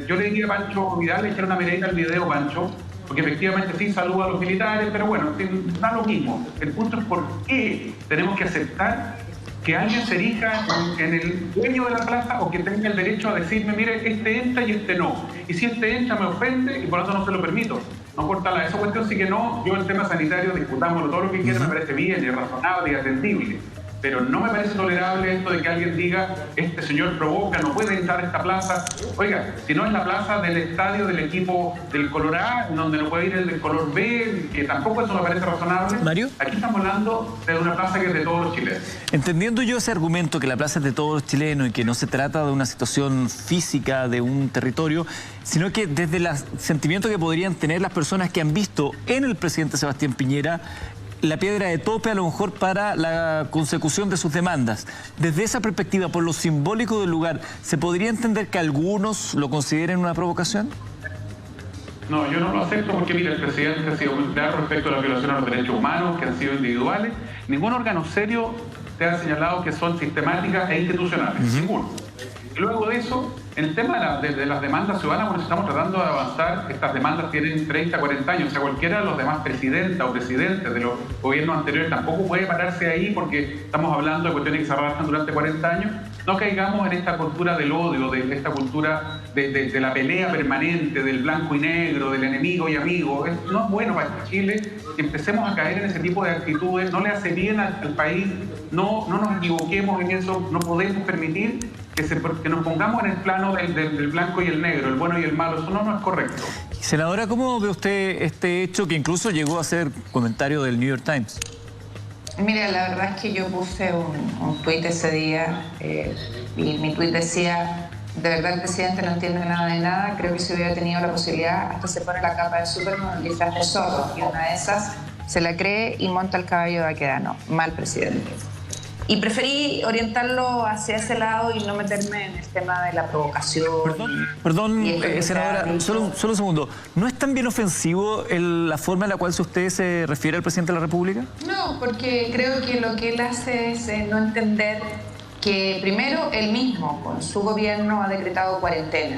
yo le diría a Pancho Vidal, le echar una miradita al video, Pancho, porque efectivamente sí saluda a los militares, pero bueno, da lo mismo. El punto es por qué tenemos que aceptar que alguien se erija en el dueño de la plaza o que tenga el derecho a decirme: mire, este entra y este no. Y si este entra me ofende y por lo tanto no se lo permito. No corta esa cuestión, sí que no. Yo el tema sanitario, discutámoslo todo lo que quiera, me parece bien y razonable y atendible. Pero no me parece tolerable esto de que alguien diga: este señor provoca, no puede entrar a esta plaza. Oiga, si no es la plaza del estadio del equipo del color A, donde no puede ir el del color B, que tampoco eso me parece razonable. Mario, aquí estamos hablando de una plaza que es de todos los chilenos. Entendiendo yo ese argumento que la plaza es de todos los chilenos y que no se trata de una situación física de un territorio, sino que desde el sentimiento que podrían tener las personas que han visto en el presidente Sebastián Piñera la piedra de tope a lo mejor para la consecución de sus demandas. Desde esa perspectiva, por lo simbólico del lugar, ¿se podría entender que algunos lo consideren una provocación? No, yo no lo acepto porque, mira, el presidente ha sido muy claro respecto a la violación a los derechos humanos, que han sido individuales. Ningún órgano serio te ha señalado que son sistemáticas e institucionales. Ninguno. Y luego de eso, en el tema de las demandas ciudadanas, bueno, estamos tratando de avanzar. Estas demandas tienen 30, 40 años. O sea, cualquiera de los demás presidentas o presidentes de los gobiernos anteriores tampoco puede pararse ahí porque estamos hablando de cuestiones que se arrastran durante 40 años. No caigamos en esta cultura del odio, de esta cultura de la pelea permanente, del blanco y negro, del enemigo y amigo. No es bueno para Chile que empecemos a caer en ese tipo de actitudes. No le hace bien al país. No nos equivoquemos en eso. No podemos permitir que nos pongamos en el plano del blanco y el negro, el bueno y el malo. Eso no es correcto. Senadora, ¿cómo ve usted este hecho que incluso llegó a ser comentario del New York Times? Mira, la verdad es que yo puse un tuit ese día y mi tuit decía: de verdad el presidente no entiende nada de nada, creo que si hubiera tenido la posibilidad hasta se pone la capa de Superman, quizás de zorro, y una de esas se la cree y monta el caballo de Baquedano. Mal presidente. Y preferí orientarlo hacia ese lado y no meterme en el tema de la provocación. Perdón, senadora, solo un segundo. ¿No es tan bien ofensivo la forma en la cual usted se refiere al presidente de la República? No, porque creo que lo que él hace es no entender que primero él mismo con su gobierno ha decretado cuarentena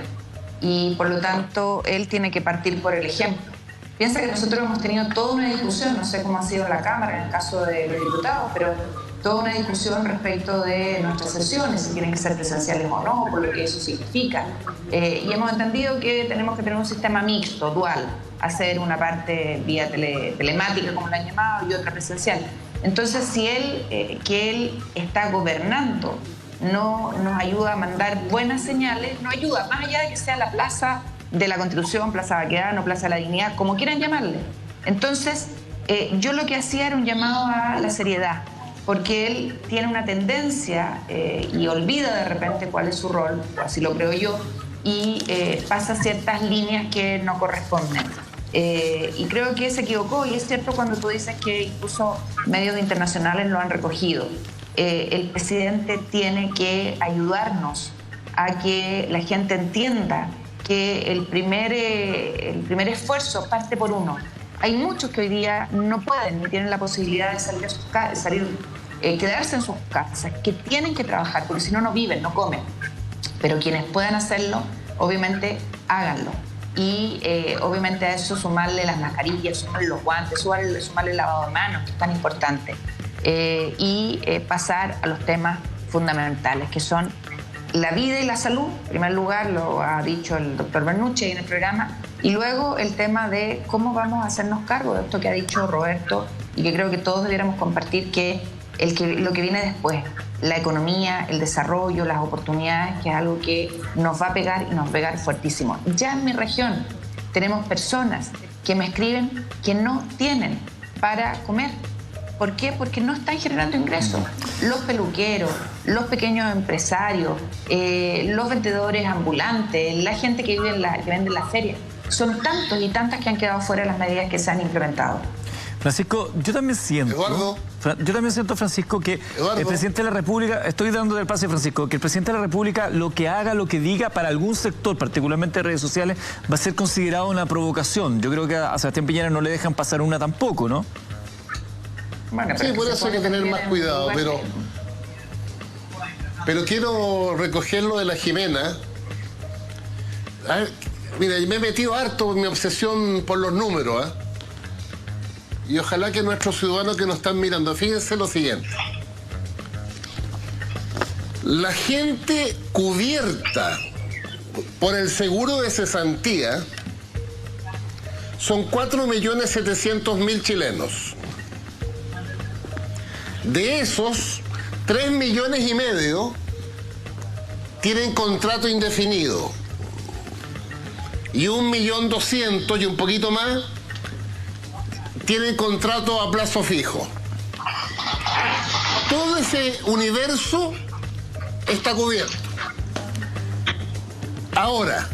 y por lo tanto él tiene que partir por el ejemplo. Piensa que nosotros hemos tenido toda una discusión, no sé cómo ha sido en la Cámara en el caso de los diputados, pero toda una discusión respecto de nuestras sesiones, si tienen que ser presenciales o no, por lo que eso significa. Y hemos entendido que tenemos que tener un sistema mixto, dual, hacer una parte vía telemática, como lo han llamado, y otra presencial. Entonces, si que él está gobernando no nos ayuda a mandar buenas señales, no ayuda, más allá de que sea la Plaza de la Constitución, Plaza Baquedano, Plaza de la Dignidad, como quieran llamarle. Entonces, yo lo que hacía era un llamado a la seriedad, porque él tiene una tendencia y olvida de repente cuál es su rol, así lo creo yo, y pasa ciertas líneas que no corresponden. Y creo que se equivocó, y es cierto cuando tú dices que incluso medios internacionales lo han recogido. El presidente tiene que ayudarnos a que la gente entienda que el primer esfuerzo parte por uno. Hay muchos que hoy día no pueden ni tienen la posibilidad de salir a sus casas, quedarse en sus casas, que tienen que trabajar, porque si no, no viven, no comen. Pero quienes puedan hacerlo, obviamente, háganlo. Y obviamente a eso sumarle las mascarillas, sumarle los guantes, sumarle el lavado de manos, que es tan importante. Y pasar a los temas fundamentales, que son la vida y la salud. En primer lugar, lo ha dicho el doctor Bernucci en el programa. Y luego el tema de cómo vamos a hacernos cargo de esto que ha dicho Roberto y que creo que todos debiéramos compartir, que lo que viene después, la economía, el desarrollo, las oportunidades, que es algo que nos va a pegar y nos va a pegar fuertísimo. Ya en mi región tenemos personas que me escriben que no tienen para comer. ¿Por qué? Porque no están generando ingresos. Los peluqueros, los pequeños empresarios, los vendedores ambulantes, la gente que vende en la feria, son tantos y tantas que han quedado fuera de las medidas que se han implementado. Francisco, yo también siento, Francisco, que el presidente de la República, estoy dando el pase, Francisco, que el presidente de la República lo que haga, lo que diga para algún sector, particularmente de redes sociales, va a ser considerado una provocación. Yo creo que a Sebastián Piñera no le dejan pasar una tampoco, ¿no? Bueno, sí, por eso hay que tener más cuidado, pero quiero recoger lo de la Jimena. A ver, mira, me he metido harto en mi obsesión por los números, ¿eh? Y ojalá que nuestros ciudadanos que nos están mirando, fíjense lo siguiente. La gente cubierta por el seguro de cesantía son 4.700.000 chilenos. De esos, 3,5 millones tienen contrato indefinido. Y 1.200.000 y un poquito más tienen contrato a plazo fijo. Todo ese universo está cubierto. Ahora,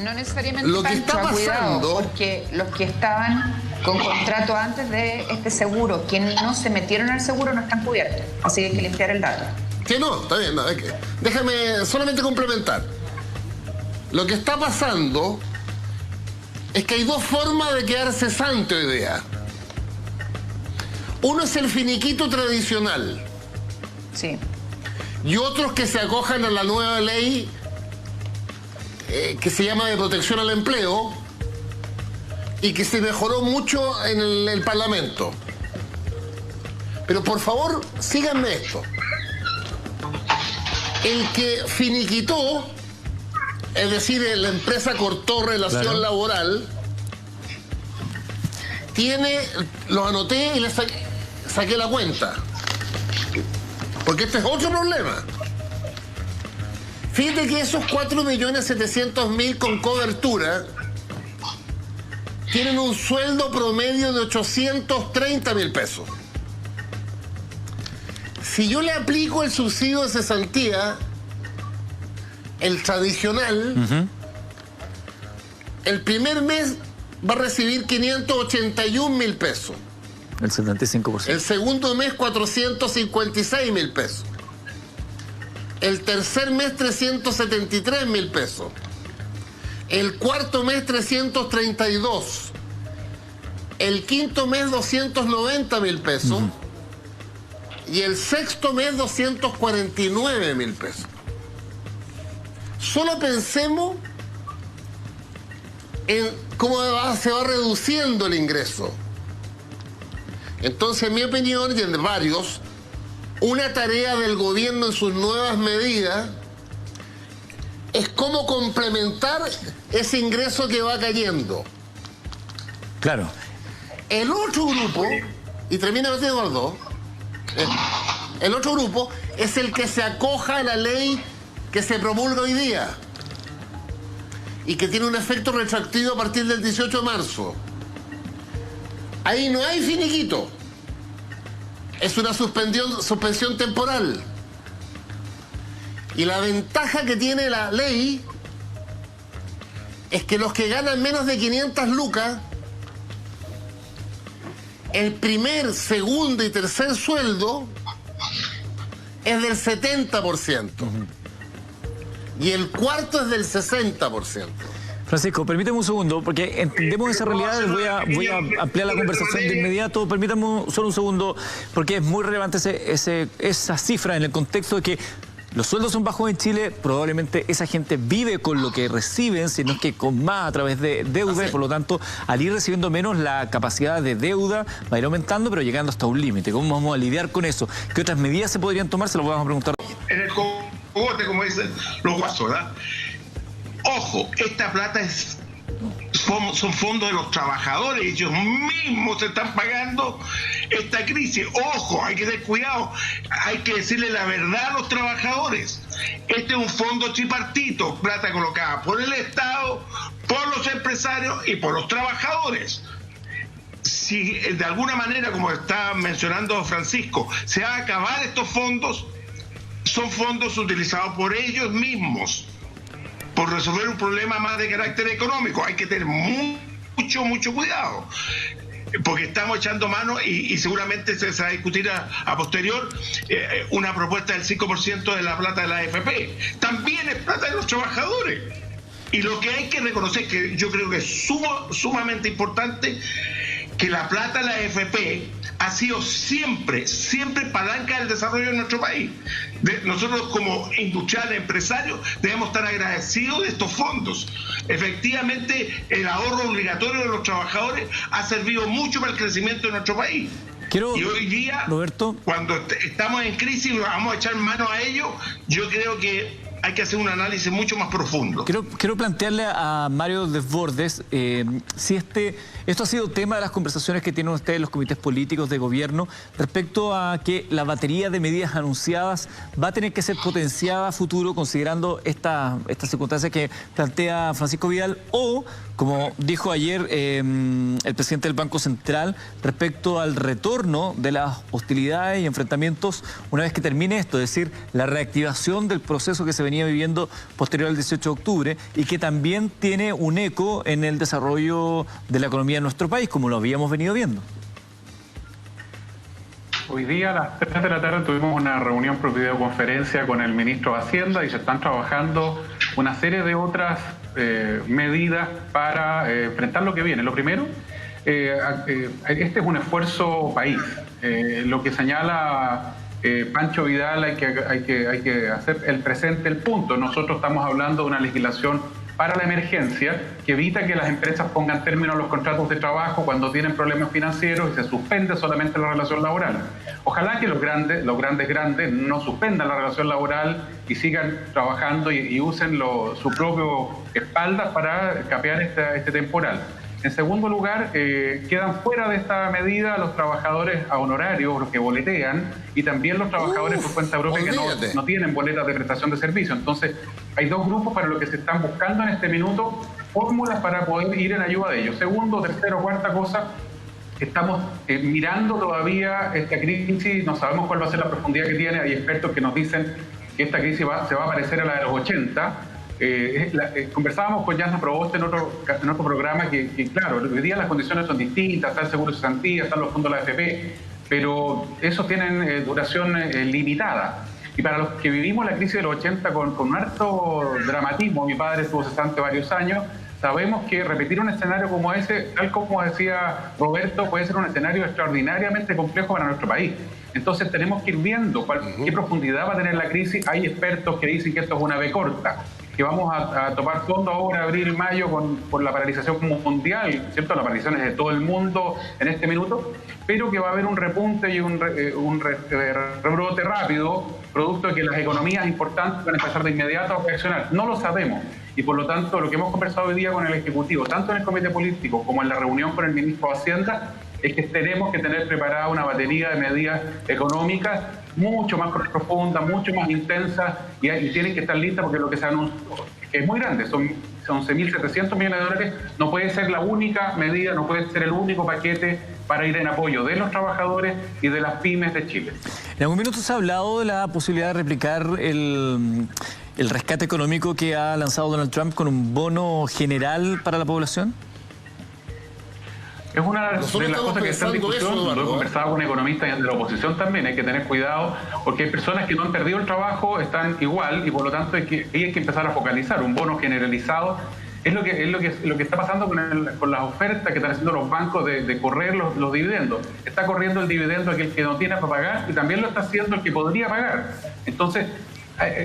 no necesariamente lo que está pasando, porque los que estaban con contrato antes de este seguro, quienes no se metieron al seguro, no están cubiertos. Así que hay que limpiar el dato. Que no, está bien, no, déjame solamente complementar. Lo que está pasando es que hay dos formas de quedar cesante hoy día. Uno es el finiquito tradicional. Sí. Y otros que se acojan a la nueva ley que se llama de protección al empleo y que se mejoró mucho en el Parlamento. Pero por favor, síganme esto. El que finiquitó, es decir, la empresa cortó relación laboral, lo anoté y le saqué la cuenta. Porque este es otro problema. Fíjate que esos 4.700.000 con cobertura tienen un sueldo promedio de 830.000 pesos. Si yo le aplico el subsidio de cesantía, el tradicional, el primer mes va a recibir 581.000 pesos. El 75%. El segundo mes, 456.000 pesos. El tercer mes, 373.000 pesos. El cuarto mes, 332. El quinto mes, 290.000 pesos. Y el sexto mes, 249.000 pesos. Solo pensemos en cómo se va reduciendo el ingreso. Entonces, en mi opinión, y en varios, una tarea del gobierno en sus nuevas medidas es cómo complementar ese ingreso que va cayendo. Claro. El otro grupo, y termina Eduardo, el otro grupo es el que se acoja a la ley que se promulga hoy día y que tiene un efecto retroactivo a partir del 18 de marzo. Ahí no hay finiquito. Es una suspensión temporal. Y la ventaja que tiene la ley es que los que ganan menos de 500 lucas, el primer, segundo y tercer sueldo es del 70%. Y el cuarto es del 60%. Francisco, permíteme un segundo, porque entendemos esa realidad. Voy a ampliar la conversación de inmediato. Permítame solo un segundo, porque es muy relevante esa cifra en el contexto de que los sueldos son bajos en Chile. Probablemente esa gente vive con lo que reciben, sino que con más a través de deuda. Por lo tanto, al ir recibiendo menos, la capacidad de deuda va a ir aumentando, pero llegando hasta un límite. ¿Cómo vamos a lidiar con eso? ¿Qué otras medidas se podrían tomar? Se lo vamos a preguntar. En el cogote, como dicen los guasos, ¿verdad? Ojo, esta plata son fondos de los trabajadores, ellos mismos se están pagando esta crisis. Ojo, hay que tener cuidado, hay que decirle la verdad a los trabajadores. Este es un fondo tripartito, plata colocada por el Estado, por los empresarios y por los trabajadores. Si de alguna manera, como está mencionando Francisco, se va a acabar estos fondos, son fondos utilizados por ellos mismos por resolver un problema más de carácter económico. Hay que tener mucho cuidado, porque estamos echando mano y seguramente se va a discutir a posterior una propuesta del 5% de la plata de la AFP. También es plata de los trabajadores. Y lo que hay que reconocer, que yo creo que es sumamente importante, que la plata de la AFP ha sido siempre palanca del desarrollo de nuestro país. Nosotros como industriales, empresarios, debemos estar agradecidos de estos fondos. Efectivamente, el ahorro obligatorio de los trabajadores ha servido mucho para el crecimiento de nuestro país. Y hoy día, Roberto, cuando estamos en crisis y vamos a echar mano a ello, yo creo que hay que hacer un análisis mucho más profundo. Quiero plantearle a Mario Desbordes si esto ha sido tema de las conversaciones que tienen ustedes los comités políticos de gobierno respecto a que la batería de medidas anunciadas va a tener que ser potenciada a futuro, considerando esta circunstancia que plantea Francisco Vidal, o, como dijo ayer el presidente del Banco Central, respecto al retorno de las hostilidades y enfrentamientos una vez que termine esto, es decir, la reactivación del proceso que se venía viviendo posterior al 18 de octubre y que también tiene un eco en el desarrollo de la economía en nuestro país, como lo habíamos venido viendo. Hoy día a las 3 de la tarde tuvimos una reunión por videoconferencia con el ministro de Hacienda y se están trabajando una serie de otras medidas para enfrentar lo que viene. Lo primero, este es un esfuerzo país. Lo que señala Pancho Vidal, hay que hacer el presente, el punto. Nosotros estamos hablando de una legislación para la emergencia que evita que las empresas pongan término a los contratos de trabajo cuando tienen problemas financieros y se suspende solamente la relación laboral. Ojalá que los grandes no suspendan la relación laboral y sigan trabajando y usen su propio espalda para capear este temporal. En segundo lugar, quedan fuera de esta medida los trabajadores a honorarios, los que boletean, y también los trabajadores por cuenta propia que no tienen boletas de prestación de servicio. Entonces, hay dos grupos para los que se están buscando en este minuto fórmulas para poder ir en ayuda de ellos. Segundo, tercero, cuarta cosa, estamos mirando todavía esta crisis, no sabemos cuál va a ser la profundidad que tiene. Hay expertos que nos dicen que esta crisis se va a parecer a la de los 80. Conversábamos con Jasna Proboste en otro programa que claro, hoy día las condiciones son distintas, está el seguro de cesantía, están los fondos de la AFP, pero esos tienen duración limitada. Y para los que vivimos la crisis de los 80 con un harto dramatismo, mi padre estuvo cesante varios años, sabemos que repetir un escenario como ese, tal como decía Roberto, puede ser un escenario extraordinariamente complejo para nuestro país. Entonces tenemos que ir viendo qué profundidad va a tener la crisis. Hay expertos que dicen que esto es una B corta, que vamos a tomar fondo ahora, abril y mayo, por la paralización mundial, ¿cierto? La paralización es de todo el mundo en este minuto, pero que va a haber un repunte y un rebrote rápido, producto de que las economías importantes van a empezar de inmediato a reaccionar. No lo sabemos. Y por lo tanto, lo que hemos conversado hoy día con el Ejecutivo, tanto en el Comité Político como en la reunión con el Ministro de Hacienda, es que tenemos que tener preparada una batería de medidas económicas mucho más profundas, mucho más intensas, y tienen que estar listas porque lo que se anuncia es muy grande, son 11.700 millones de dólares, no puede ser la única medida, no puede ser el único paquete para ir en apoyo de los trabajadores y de las pymes de Chile. En algún minuto se ha hablado de la posibilidad de replicar el rescate económico que ha lanzado Donald Trump con un bono general para la población? Es una de las cosas que está en discusión. Lo he conversado con economistas de la oposición también. Hay que tener cuidado porque hay personas que no han perdido el trabajo, están igual, y por lo tanto hay que empezar a focalizar. Un bono generalizado es lo que está pasando con las ofertas que están haciendo los bancos de correr los dividendos. Está corriendo el dividendo aquel que no tiene para pagar y también lo está haciendo el que podría pagar. Entonces,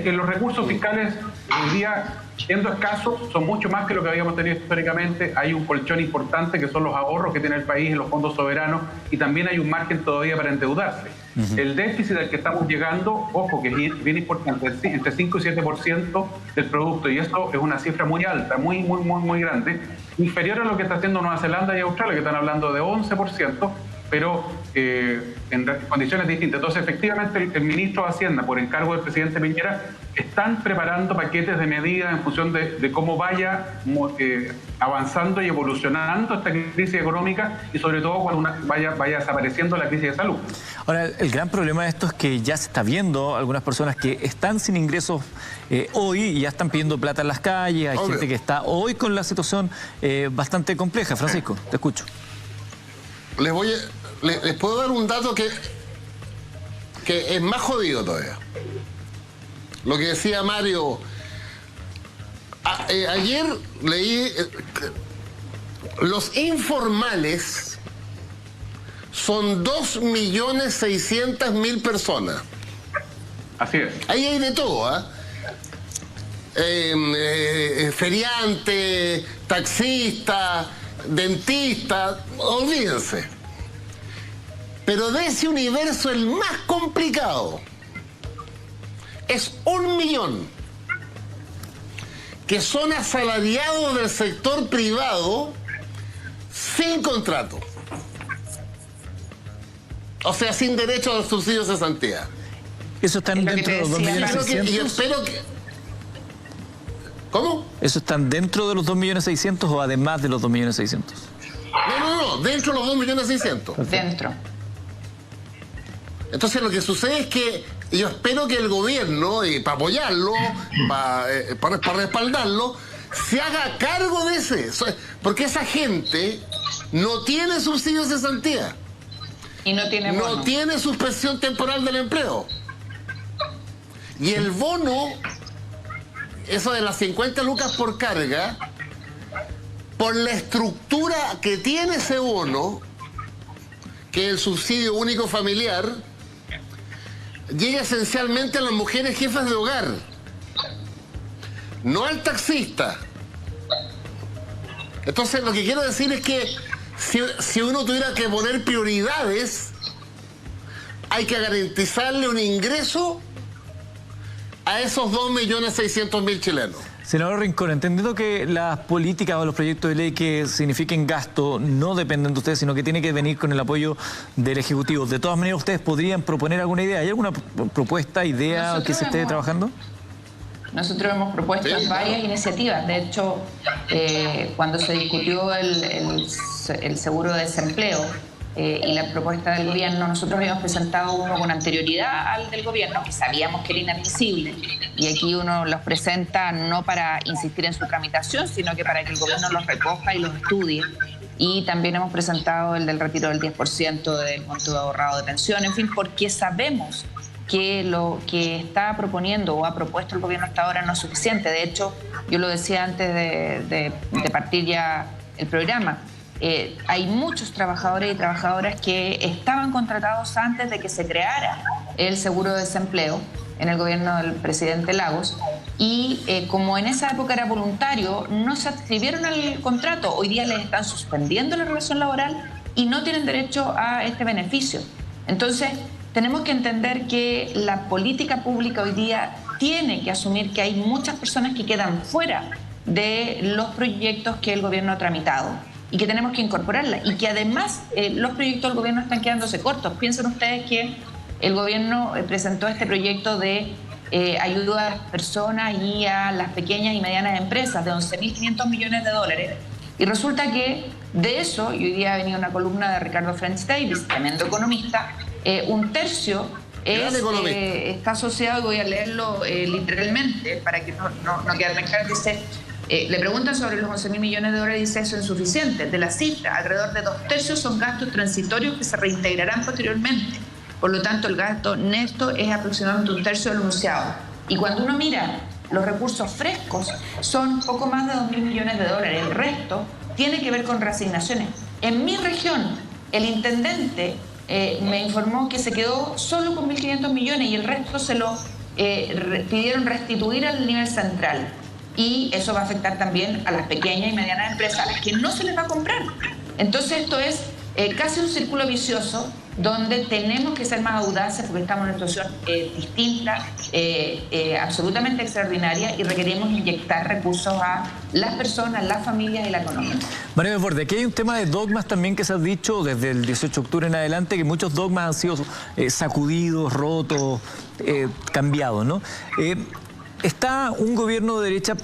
los recursos fiscales hoy día, siendo escasos, son mucho más que lo que habíamos tenido históricamente. Hay un colchón importante que son los ahorros que tiene el país en los fondos soberanos, y también hay un margen todavía para endeudarse. El déficit al que estamos llegando, ojo, que es bien importante, entre 5 y 7% del producto, y esto es una cifra muy alta, muy grande, inferior a lo que está haciendo Nueva Zelanda y Australia, que están hablando de 11%, pero en condiciones distintas. Entonces, efectivamente, el ministro de Hacienda, por encargo del presidente Piñera, están preparando paquetes de medidas en función de cómo vaya avanzando y evolucionando esta crisis económica, y sobre todo cuando vaya desapareciendo la crisis de salud. Ahora, el gran problema de esto es que ya se está viendo algunas personas que están sin ingresos hoy y ya están pidiendo plata en las calles. Hay gente que está hoy con la situación bastante compleja. Francisco, te escucho. Les puedo dar un dato que es más jodido todavía. Lo que decía Mario, ayer leí, los informales son 2.600.000 personas. Así es. Ahí hay de todo, feriante, taxista, dentista, olvídense. Pero de ese universo, el más complicado es 1 millón que son asalariados del sector privado sin contrato. O sea, sin derecho a los subsidios de cesantía. ¿Eso están dentro de los 2.600.000? Y espero que... ¿Cómo? ¿Eso están dentro de los 2.600.000 o además de los 2.600.000? No, dentro de los 2.600.000. Dentro. Entonces lo que sucede es que yo espero que el gobierno, para apoyarlo, para respaldarlo, se haga cargo de ese. Porque esa gente no tiene subsidios de cesantía. Y no tiene bono. No tiene suspensión temporal del empleo. Y el bono, eso de las 50 lucas por carga, por la estructura que tiene ese bono, que es el subsidio único familiar, llega esencialmente a las mujeres jefas de hogar, no al taxista. Entonces, lo que quiero decir es que si uno tuviera que poner prioridades, hay que garantizarle un ingreso a esos 2.600.000 chilenos. Senador Rincón, entendiendo que las políticas o los proyectos de ley que signifiquen gasto no dependen de ustedes, sino que tiene que venir con el apoyo del Ejecutivo. De todas maneras, ¿ustedes podrían proponer alguna idea? ¿Hay alguna propuesta, idea que se esté trabajando? Nosotros hemos propuesto varias iniciativas. De hecho, cuando se discutió el seguro de desempleo y la propuesta del gobierno, nosotros habíamos presentado uno con anterioridad al del gobierno, que sabíamos que era inadmisible. Y aquí uno los presenta no para insistir en su tramitación, sino que para que el gobierno los recoja y los estudie. Y también hemos presentado el del retiro del 10% del monto ahorrado de pensión, en fin, porque sabemos que lo que está proponiendo o ha propuesto el gobierno hasta ahora no es suficiente. De hecho, yo lo decía antes de partir ya el programa, hay muchos trabajadores y trabajadoras que estaban contratados antes de que se creara el seguro de desempleo en el gobierno del presidente Lagos, y como en esa época era voluntario, no se adscribieron al contrato. Hoy día les están suspendiendo la relación laboral y no tienen derecho a este beneficio. Entonces, tenemos que entender que la política pública hoy día tiene que asumir que hay muchas personas que quedan fuera de los proyectos que el gobierno ha tramitado y que tenemos que incorporarla, y que además los proyectos del gobierno están quedándose cortos. Piensen ustedes que el gobierno presentó este proyecto de ayuda a las personas y a las pequeñas y medianas empresas de 11.500 millones de dólares, y resulta que de eso, y hoy día ha venido una columna de Ricardo French Davis, tremendo economista, un tercio está asociado, voy a leerlo literalmente para que no quede claro, dice... le preguntan sobre los 11.000 millones de dólares y dice: eso es insuficiente. De la cifra, alrededor de 2/3 son gastos transitorios que se reintegrarán posteriormente. Por lo tanto, el gasto neto es aproximadamente 1/3 del anunciado. Y cuando uno mira los recursos frescos, son poco más de 2.000 millones de dólares. El resto tiene que ver con reasignaciones. En mi región, el intendente me informó que se quedó solo con 1.500 millones y el resto se lo pidieron restituir al nivel central. Y eso va a afectar también a las pequeñas y medianas empresas, a las que no se les va a comprar. Entonces esto es casi un círculo vicioso donde tenemos que ser más audaces porque estamos en una situación distinta, absolutamente extraordinaria, y requerimos inyectar recursos a las personas, las familias y la economía. María Belborde, aquí hay un tema de dogmas también que se ha dicho desde el 18 de octubre en adelante, que muchos dogmas han sido sacudidos, rotos, cambiados, ¿no? Está un gobierno de derecha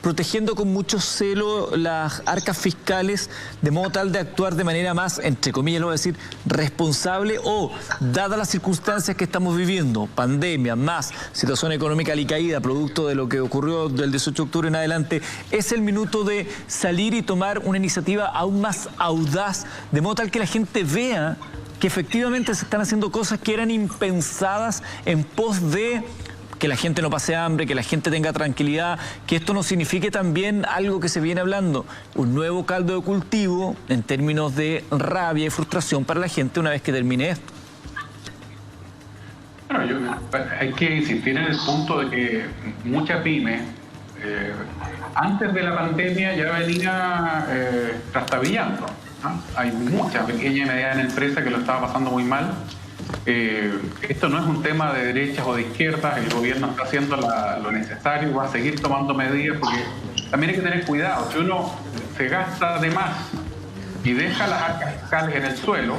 protegiendo con mucho celo las arcas fiscales de modo tal de actuar de manera más, entre comillas lo voy a decir, responsable, o, dadas las circunstancias que estamos viviendo, pandemia más situación económica alicaída, producto de lo que ocurrió del 18 de octubre en adelante, es el minuto de salir y tomar una iniciativa aún más audaz, de modo tal que la gente vea que efectivamente se están haciendo cosas que eran impensadas en pos de que la gente no pase hambre, que la gente tenga tranquilidad, que esto no signifique también algo que se viene hablando, un nuevo caldo de cultivo en términos de rabia y frustración para la gente una vez que termine esto. Bueno, hay que insistir en el punto de que mucha pyme, antes de la pandemia ya venía trastabillando, ¿no? Hay mucha pequeña y mediana empresa que lo estaba pasando muy mal. Esto no es un tema de derechas o de izquierdas, el gobierno está haciendo lo necesario y va a seguir tomando medidas, porque también hay que tener cuidado. Si uno se gasta de más y deja las arcas fiscales en el suelo,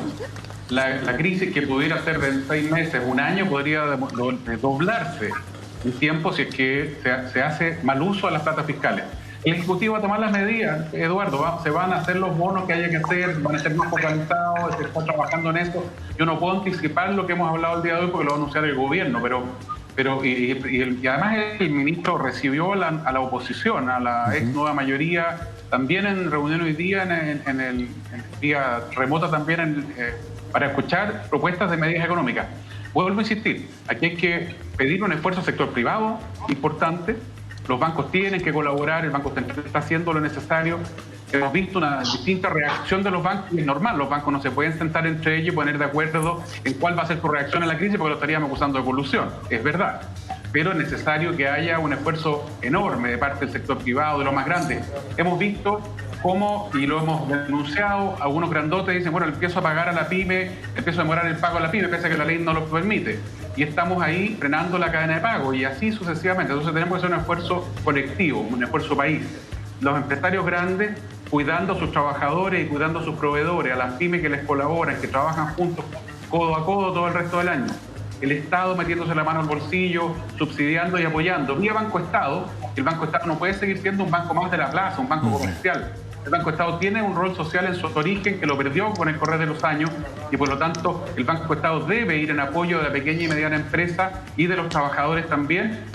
la crisis que pudiera ser de 6 meses, un año, podría doblarse en tiempo si es que se hace mal uso a las platas fiscales. El Ejecutivo va a tomar las medidas, Eduardo, se van a hacer los bonos que haya que hacer, van a ser más focalizados, se está trabajando en eso. Yo no puedo anticipar lo que hemos hablado el día de hoy porque lo va a anunciar el gobierno, y además el ministro recibió a la oposición, a la ex nueva mayoría, también en reunión hoy día, en el día remota también, para escuchar propuestas de medidas económicas. Vuelvo a insistir, aquí hay que pedir un esfuerzo al sector privado importante. Los bancos tienen que colaborar, el Banco Central está haciendo lo necesario. Hemos visto una distinta reacción de los bancos y es normal, los bancos no se pueden sentar entre ellos y poner de acuerdo en cuál va a ser su reacción a la crisis porque lo estaríamos acusando de colusión, es verdad. Pero es necesario que haya un esfuerzo enorme de parte del sector privado, de los más grandes. Hemos visto cómo, y lo hemos denunciado, algunos grandotes dicen, bueno, empiezo a pagar a la pyme, empiezo a demorar el pago a la pyme, pese a que la ley no lo permite. Y estamos ahí frenando la cadena de pago y así sucesivamente. Entonces tenemos que hacer un esfuerzo colectivo, un esfuerzo país. Los empresarios grandes cuidando a sus trabajadores y cuidando a sus proveedores, a las pymes que les colaboran, que trabajan juntos, codo a codo todo el resto del año. El Estado metiéndose la mano al bolsillo, subsidiando y apoyando. Vía Banco Estado, el Banco Estado no puede seguir siendo un banco más de la plaza, un banco comercial. El Banco Estado tiene un rol social en su origen que lo perdió con el correr de los años y por lo tanto el Banco Estado debe ir en apoyo de la pequeña y mediana empresa y de los trabajadores también,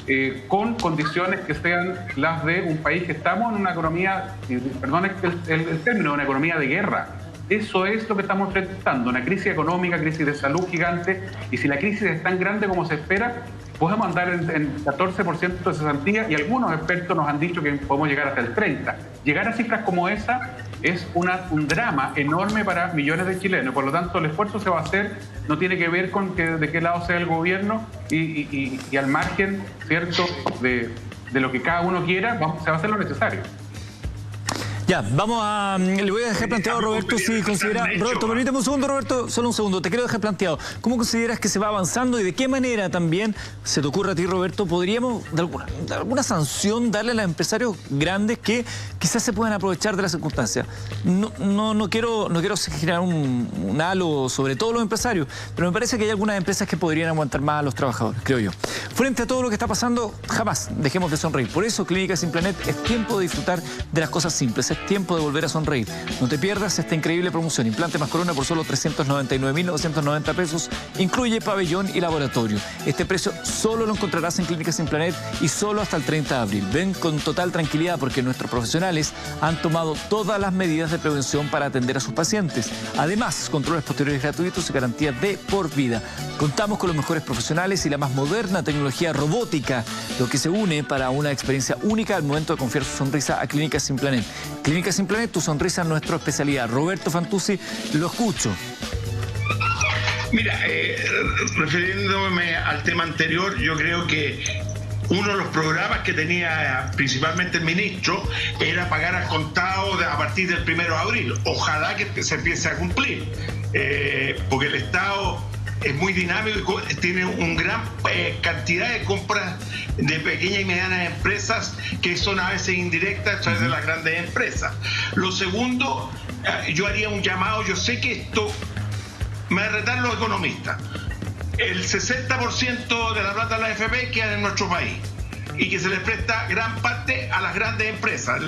con condiciones que sean las de un país que estamos en una economía, perdón el término, una economía de guerra. Eso es lo que estamos enfrentando, una crisis económica, crisis de salud gigante, y si la crisis es tan grande como se espera, podemos andar en 14% de cesantía y algunos expertos nos han dicho que podemos llegar hasta el 30%. Llegar a cifras como esa es un drama enorme para millones de chilenos. Por lo tanto, el esfuerzo se va a hacer, no tiene que ver con de qué lado sea el gobierno y al margen, ¿cierto?, de lo que cada uno quiera, se va a hacer lo necesario. Ya, le voy a dejar planteado a Roberto si considera... Roberto, permíteme un segundo, Roberto, solo un segundo. Te quiero dejar planteado. ¿Cómo consideras que se va avanzando y de qué manera también, se te ocurre a ti, Roberto, podríamos de alguna sanción darle a los empresarios grandes que quizás se puedan aprovechar de las circunstancias? No quiero generar un halo sobre todos los empresarios, pero me parece que hay algunas empresas que podrían aguantar más a los trabajadores, creo yo. Frente a todo lo que está pasando, jamás dejemos de sonreír. Por eso, Clínica Simplanet, es tiempo de disfrutar de las cosas simples. es tiempo de volver a sonreír. No te pierdas esta increíble promoción. Implante más corona por solo 399.990 pesos. Incluye pabellón y laboratorio. Este precio solo lo encontrarás en Clínicas Implanet y solo hasta el 30 de abril. Ven con total tranquilidad porque nuestros profesionales han tomado todas las medidas de prevención para atender a sus pacientes. Además, controles posteriores gratuitos y garantía de por vida. Contamos con los mejores profesionales y la más moderna tecnología robótica, lo que se une para una experiencia única al momento de confiar su sonrisa a Clínicas Implanet. Clínicas Implanet, tu sonrisa es nuestra especialidad. Roberto Fantuzzi, lo escucho. Mira, refiriéndome al tema anterior, yo creo que uno de los programas que tenía principalmente el ministro era pagar al contado a partir del 1 de abril. Ojalá que se empiece a cumplir, porque el Estado es muy dinámico y tiene una gran cantidad de compras de pequeñas y medianas empresas que son a veces indirectas a través de las grandes empresas. Lo segundo, yo haría un llamado, yo sé que esto me retan los economistas. El 60% de la plata de la AFP queda en nuestro país y que se le presta gran parte a las grandes empresas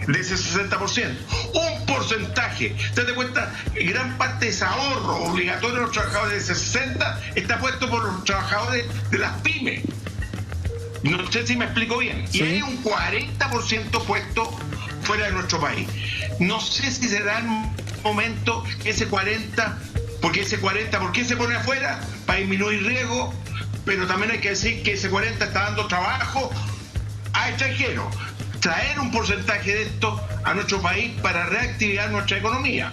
de ese 60%. Un porcentaje, ¿te das cuenta? Gran parte de ese ahorro obligatorio de los trabajadores de ese 60% está puesto por los trabajadores de las pymes. No sé si me explico bien. Sí. Y hay un 40% puesto fuera de nuestro país. No sé si será el momento que ese 40%, ¿por qué se pone afuera? Para disminuir riesgo, pero también hay que decir que ese 40% está dando trabajo a extranjeros. Traer un porcentaje de esto a nuestro país para reactivar nuestra economía.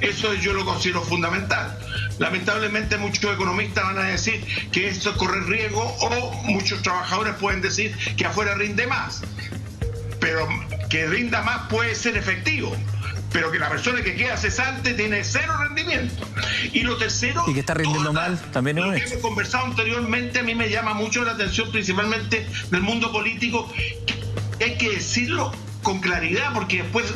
Eso yo lo considero fundamental. Lamentablemente muchos economistas van a decir que esto es correr riesgo, o muchos trabajadores pueden decir que afuera rinde más. Pero que rinda más puede ser efectivo, pero que la persona que queda cesante tiene cero rendimiento. Y lo tercero... Y que está rindiendo mal también es un hecho. Lo que hemos conversado anteriormente, a mí me llama mucho la atención, principalmente del mundo político, que hay que decirlo con claridad, porque después,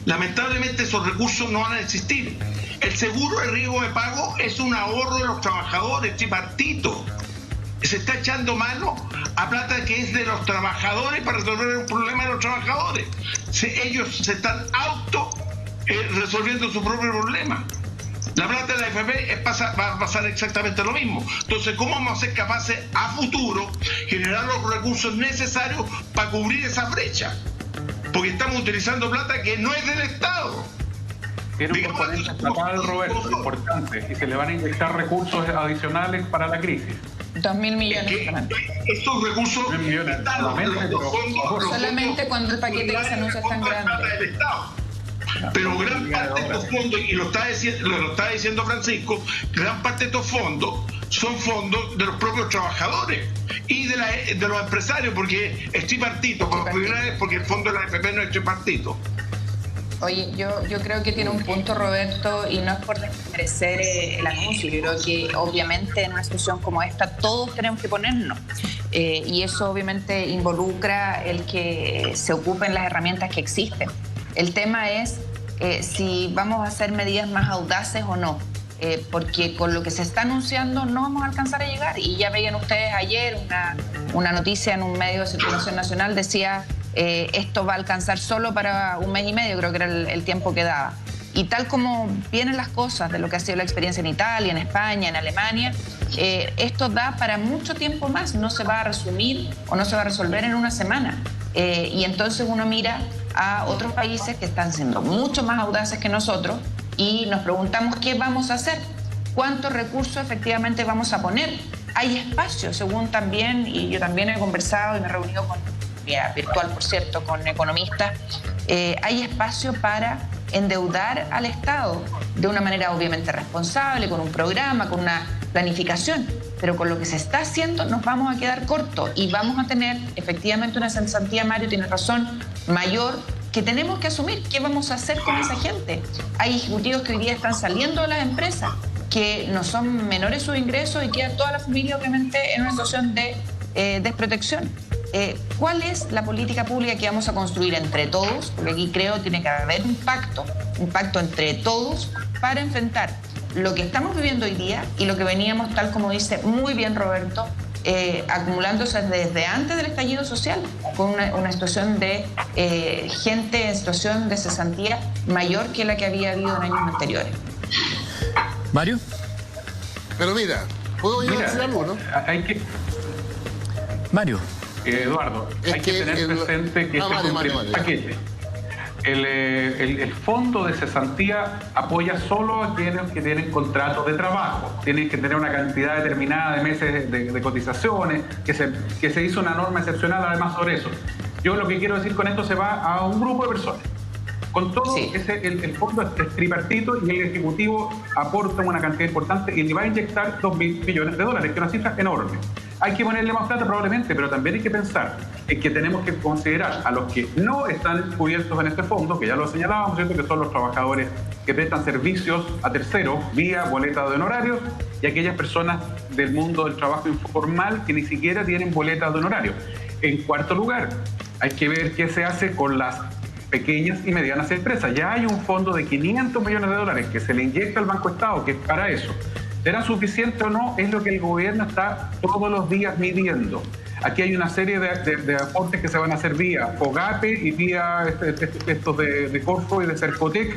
lamentablemente esos recursos no van a existir. El seguro de riesgo de pago es un ahorro de los trabajadores, tripartito. Se está echando mano a plata que es de los trabajadores para resolver un problema de los trabajadores. Ellos se están resolviendo su propio problema. La plata de la AFP va a pasar exactamente lo mismo. Entonces, ¿cómo vamos a ser capaces a futuro generar los recursos necesarios para cubrir esa brecha? Porque estamos utilizando plata que no es del Estado. Tiene un componente estatal, Roberto, importante, y se le van a inyectar recursos adicionales para la crisis. 2.000 millones. Estos recursos solamente cuando el paquete que se anuncia es tan grande. Pero gran parte de estos fondos, y lo está diciendo Francisco, gran parte de estos fondos son fondos de los propios trabajadores y de los empresarios, porque es tripartito, por primera vez, porque el fondo de la AFP no es tripartito. Oye, yo creo que tiene un punto, Roberto, y no es por desmerecer el anuncio. Yo creo que obviamente en una situación como esta todos tenemos que ponernos. Y eso obviamente involucra el que se ocupen las herramientas que existen. El tema es si vamos a hacer medidas más audaces o no. Porque con lo que se está anunciando no vamos a alcanzar a llegar. Y ya veían ustedes ayer una noticia en un medio de circulación nacional, decía... esto va a alcanzar solo para 1 mes y medio, creo que era el tiempo que daba. Y tal como vienen las cosas de lo que ha sido la experiencia en Italia, en España, en Alemania, esto da para mucho tiempo más, no se va a resumir o no se va a resolver en una semana. Y entonces uno mira a otros países que están siendo mucho más audaces que nosotros y nos preguntamos qué vamos a hacer, cuántos recursos efectivamente vamos a poner. Hay espacio, según también, y yo también he conversado y me he reunido vía virtual, por cierto, con economistas, hay espacio para endeudar al Estado de una manera obviamente responsable, con un programa, con una planificación, pero con lo que se está haciendo nos vamos a quedar cortos y vamos a tener efectivamente una cesantía, Mario tiene razón, mayor, que tenemos que asumir. ¿Qué vamos a hacer con esa gente? Hay ejecutivos que hoy día están saliendo de las empresas, que no son menores sus ingresos y queda toda la familia obviamente en una situación de desprotección. ¿Cuál es la política pública que vamos a construir entre todos? Porque aquí creo que tiene que haber un pacto entre todos para enfrentar lo que estamos viviendo hoy día y lo que veníamos, tal como dice muy bien Roberto, acumulándose desde antes del estallido social, con una situación de gente en situación de cesantía mayor que la que había habido en años anteriores. Mario. Pero mira, ¿puedo yo decir algo, no? Hay que... Mario. Eduardo, hay que tener presente que este es un primer paquete. El fondo de cesantía apoya solo a quienes que tienen contratos de trabajo. Tienen que tener una cantidad determinada de meses de cotizaciones, que se hizo una norma excepcional además sobre eso. Yo lo que quiero decir con esto se va a un grupo de personas. Con todo, sí. El fondo es tripartito y el Ejecutivo aporta una cantidad importante y le va a inyectar 2.000 millones de dólares, que es una cifra enorme. Hay que ponerle más plata probablemente, pero también hay que pensar en que tenemos que considerar a los que no están cubiertos en este fondo, que ya lo señalábamos, ¿cierto? Que son los trabajadores que prestan servicios a terceros vía boleta de honorarios y aquellas personas del mundo del trabajo informal que ni siquiera tienen boleta de honorarios. En cuarto lugar, hay que ver qué se hace con las pequeñas y medianas empresas. Ya hay un fondo de 500 millones de dólares que se le inyecta al Banco Estado, que es para eso. ¿Será suficiente o no? Es lo que el gobierno está todos los días midiendo. Aquí hay una serie de aportes que se van a hacer vía FOGAPE y vía estos de Corfo y de Cercotec,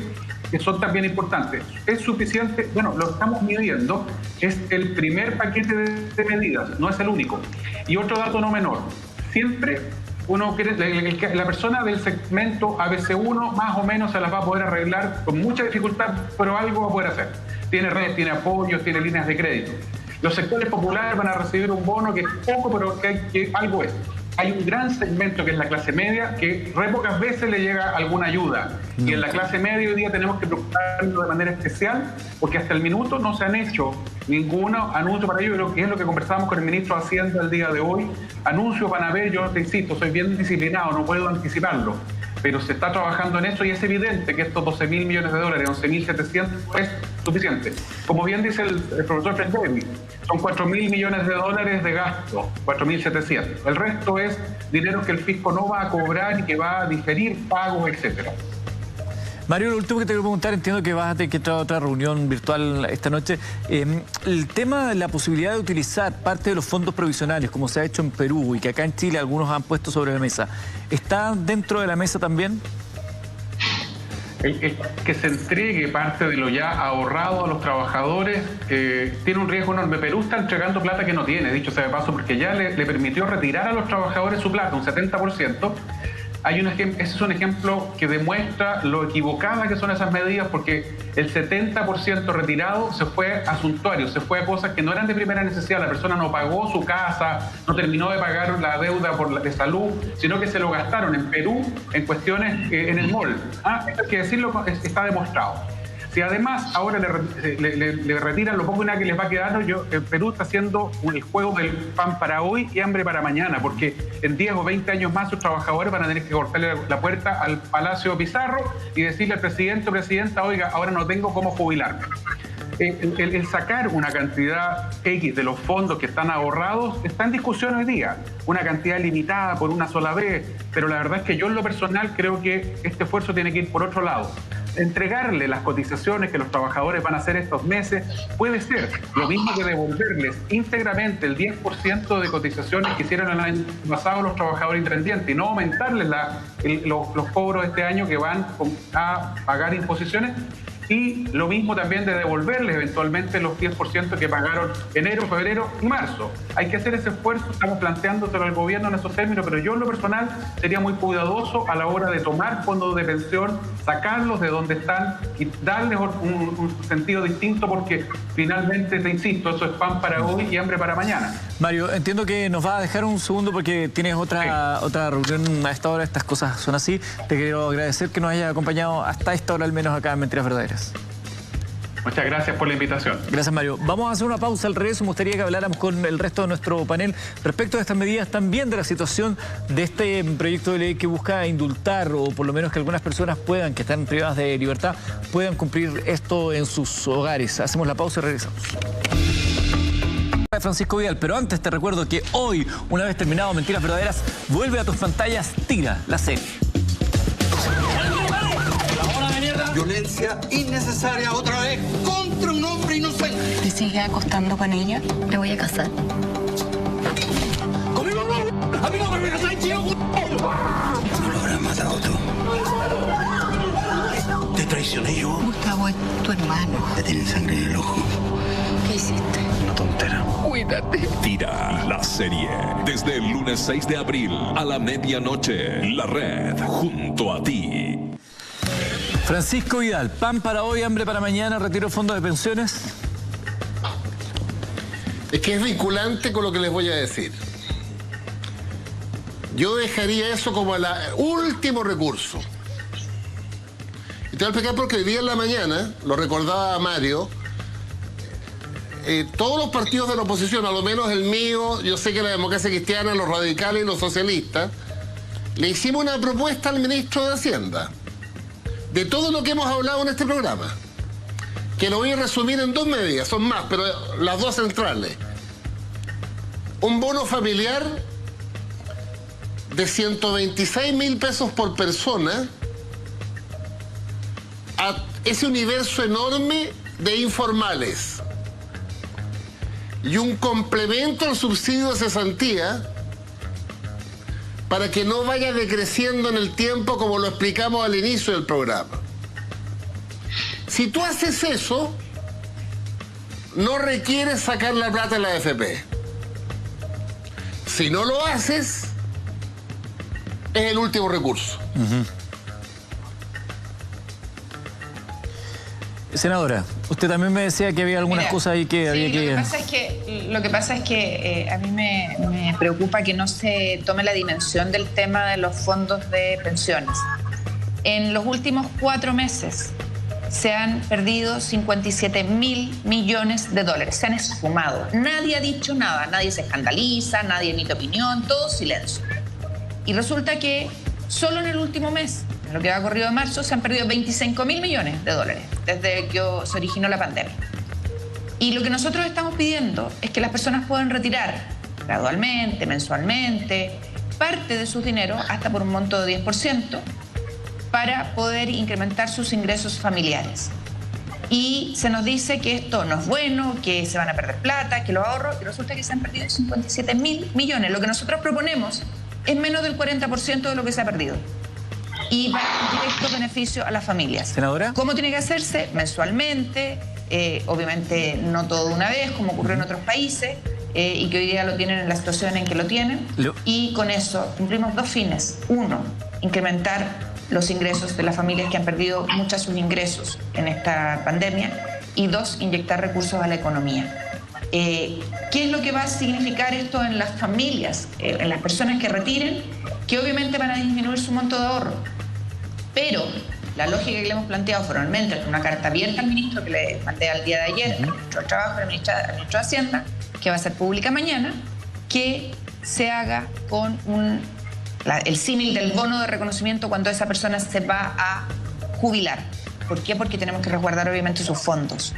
que son también importantes. ¿Es suficiente? Bueno, lo estamos midiendo. Es el primer paquete de medidas, no es el único. Y otro dato no menor. Siempre uno quiere, la persona del segmento ABC1 más o menos se las va a poder arreglar con mucha dificultad, pero algo va a poder hacer. Tiene redes, tiene apoyos, tiene líneas de crédito. Los sectores populares van a recibir un bono que es poco, pero que algo es. Hay un gran segmento que es la clase media, que re pocas veces le llega alguna ayuda. Y en la clase media hoy día tenemos que preocuparnos de manera especial, porque hasta el minuto no se han hecho ningún anuncio para ello, que es lo que conversamos con el ministro de Hacienda el día de hoy. Anuncios van a haber, yo te insisto, soy bien disciplinado, no puedo anticiparlo, pero se está trabajando en eso y es evidente que estos 12.000 millones de dólares, 11.700, es suficiente. Como bien dice el profesor Frendevi, son 4.000 millones de dólares de gasto, 4.700. El resto es dinero que el fisco no va a cobrar y que va a diferir pagos, etcétera. Mario, lo último que te quiero preguntar, entiendo que vas a tener que entrar a otra reunión virtual esta noche. El tema de la posibilidad de utilizar parte de los fondos provisionales, como se ha hecho en Perú y que acá en Chile algunos han puesto sobre la mesa, ¿está dentro de la mesa también? Que se entregue parte de lo ya ahorrado a los trabajadores tiene un riesgo enorme. Perú está entregando plata que no tiene, dicho sea de paso, porque ya le permitió retirar a los trabajadores su plata, un 70%. Ese es un ejemplo que demuestra lo equivocadas que son esas medidas, porque el 70% retirado se fue a suntuarios, se fue a cosas que no eran de primera necesidad. La persona no pagó su casa, no terminó de pagar la deuda de salud, sino que se lo gastaron en Perú en cuestiones en el mall. Esto hay que decirlo, está demostrado. Si además ahora le retiran lo poco y nada que les va a quedar, Perú está haciendo el juego del pan para hoy y hambre para mañana, porque en 10 o 20 años más sus trabajadores van a tener que cortarle la puerta al Palacio Pizarro y decirle al presidente o presidenta, oiga, ahora no tengo cómo jubilarme. El sacar una cantidad X de los fondos que están ahorrados está en discusión hoy día, una cantidad limitada por una sola vez, pero la verdad es que yo en lo personal creo que este esfuerzo tiene que ir por otro lado. Entregarle las cotizaciones que los trabajadores van a hacer estos meses puede ser lo mismo que devolverles íntegramente el 10% de cotizaciones que hicieron el año pasado los trabajadores independientes y no aumentarles los cobros de este año que van a pagar imposiciones. Y lo mismo también de devolverles eventualmente los 10% que pagaron enero, febrero y marzo. Hay que hacer ese esfuerzo, estamos planteándoselo al gobierno en esos términos, pero yo en lo personal sería muy cuidadoso a la hora de tomar fondos de pensión, sacarlos de donde están y darles un sentido distinto, porque finalmente, te insisto, eso es pan para hoy y hambre para mañana. Mario, entiendo que nos va a dejar un segundo porque tienes otra reunión a esta hora, estas cosas son así. Te quiero agradecer que nos hayas acompañado hasta esta hora al menos acá en Mentiras Verdaderas. Muchas gracias por la invitación. Gracias, Mario. Vamos a hacer una pausa al regreso. Me gustaría que habláramos con el resto de nuestro panel respecto de estas medidas, también de la situación de este proyecto de ley que busca indultar, o por lo menos que algunas personas que están privadas de libertad, puedan cumplir esto en sus hogares. Hacemos la pausa y regresamos. Francisco Vidal, pero antes te recuerdo que hoy, una vez terminado Mentiras Verdaderas, vuelve a tus pantallas Tira, la serie. Violencia innecesaria otra vez contra un hombre inocente. ¿Te sigue acostando con ella? Me voy a casar. No lo habrás matado tú. Te traicioné yo. Gustavo es tu hermano. Te tienen sangre en el ojo. ¿Qué hiciste? Una tontera. Cuídate. Tira la serie. Desde el lunes 6 de abril a la medianoche. La Red, junto a ti. Francisco Vidal, pan para hoy, hambre para mañana, retiro fondos de pensiones. Es que es vinculante con lo que les voy a decir. Yo dejaría eso como el último recurso. Y te voy a explicar porque hoy día en la mañana, lo recordaba Mario, todos los partidos de la oposición, a lo menos el mío, yo sé que la Democracia Cristiana, los radicales y los socialistas, le hicimos una propuesta al ministro de Hacienda de todo lo que hemos hablado en este programa, que lo voy a resumir en 2 medidas, son más, pero las 2 centrales. Un bono familiar de 126.000 pesos por persona a ese universo enorme de informales. Y un complemento al subsidio de cesantía para que no vaya decreciendo en el tiempo como lo explicamos al inicio del programa. Si tú haces eso, no requieres sacar la plata de la AFP. Si no lo haces, es el último recurso. Senadora, usted también me decía que había algunas cosas ahí que había que... Lo que pasa es que a mí me preocupa que no se tome la dimensión del tema de los fondos de pensiones. En los últimos 4 meses se han perdido 57.000 millones de dólares, se han esfumado. Nadie ha dicho nada, nadie se escandaliza, nadie emite opinión, todo silencio. Y resulta que solo en el último mes, en lo que va corrido de marzo, se han perdido 25.000 millones de dólares desde que se originó la pandemia. Y lo que nosotros estamos pidiendo es que las personas puedan retirar gradualmente, mensualmente, parte de sus dineros, hasta por un monto de 10%, para poder incrementar sus ingresos familiares. Y se nos dice que esto no es bueno, que se van a perder plata, que los ahorros, y resulta que se han perdido 57.000 millones. Lo que nosotros proponemos es menos del 40% de lo que se ha perdido. Y va en directo beneficio a las familias. Senadora. ¿Cómo tiene que hacerse? Mensualmente, obviamente no todo una vez, como ocurrió en otros países, y que hoy día lo tienen en la situación en que lo tienen. Y con eso cumplimos 2 fines. 1, incrementar los ingresos de las familias que han perdido muchos sus ingresos en esta pandemia. Y 2, inyectar recursos a la economía. ¿Qué es lo que va a significar esto en las familias, en las personas que retiren? Que obviamente van a disminuir su monto de ahorro. Pero la lógica que le hemos planteado formalmente, con una carta abierta al ministro que le mandé al día de ayer, al ministro del Trabajo y al ministro de Hacienda, que va a ser pública mañana, que se haga con el símil del bono de reconocimiento cuando esa persona se va a jubilar. ¿Por qué? Porque tenemos que resguardar obviamente sus fondos.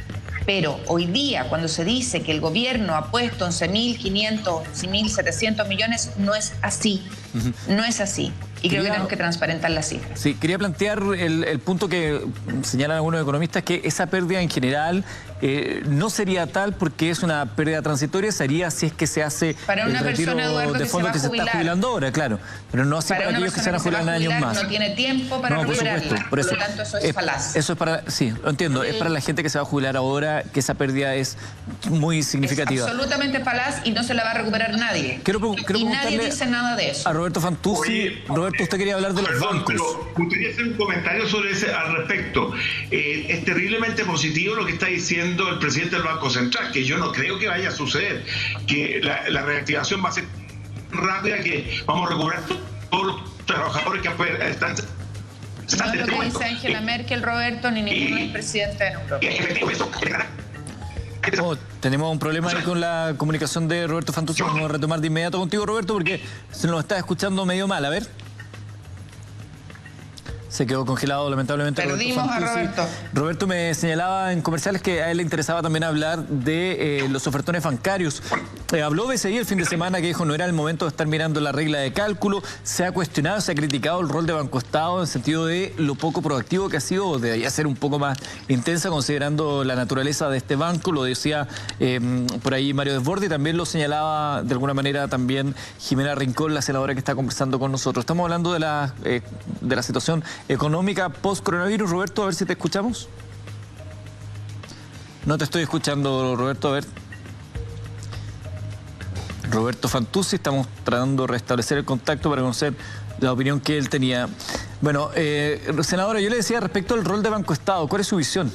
Pero hoy día, cuando se dice que el gobierno ha puesto 11.500, 11.700 millones, no es así. No es así. Y creo que tenemos que transparentar las cifras. Sí, quería plantear el punto que señalan algunos economistas, que esa pérdida en general no sería tal porque es una pérdida transitoria, sería si es que se hace para una el retiro persona, Eduardo, de fondos que se está jubilando ahora, claro. Pero no así para aquellos que se van a jubilar en años más. No tiene tiempo para recuperarla. Por lo tanto, eso es falaz. Eso es para, sí, lo entiendo, es para la gente que se va a jubilar ahora, que esa pérdida es muy significativa. Es absolutamente falaz y no se la va a recuperar nadie. Quiero y nadie dice nada de eso. A Roberto Fantuzzi. Roberto, usted quería hablar de los bancos. Pero me gustaría hacer un comentario sobre ese al respecto. Es terriblemente positivo lo que está diciendo el presidente del Banco Central, que yo no creo que vaya a suceder, que la reactivación va a ser rápida, que vamos a recuperar todos los trabajadores que están... No es lo que dice Angela Merkel, Roberto, ni ningún presidente de Europa. Oh, tenemos un problema ahí con la comunicación de Roberto Fantuzzi. Vamos a retomar de inmediato contigo, Roberto, porque se nos está escuchando medio mal. A ver. Se quedó congelado, lamentablemente. Perdimos a Roberto. Roberto me señalaba en comerciales que a él le interesaba también hablar de los ofertones bancarios. Habló BCI el fin de semana, que dijo no era el momento de estar mirando la regla de cálculo. Se ha cuestionado, se ha criticado el rol de Banco Estado en el sentido de lo poco proactivo que ha sido. Debería ser un poco más intensa considerando la naturaleza de este banco. Lo decía por ahí Mario Desbordes, y también lo señalaba de alguna manera también Jimena Rincón, la senadora que está conversando con nosotros. Estamos hablando de la situación económica post-coronavirus. Roberto, a ver si te escuchamos. No te estoy escuchando, Roberto, a ver. Roberto Fantuzzi, estamos tratando de restablecer el contacto para conocer la opinión que él tenía. Bueno, senadora, yo le decía respecto al rol de Banco Estado, ¿cuál es su visión?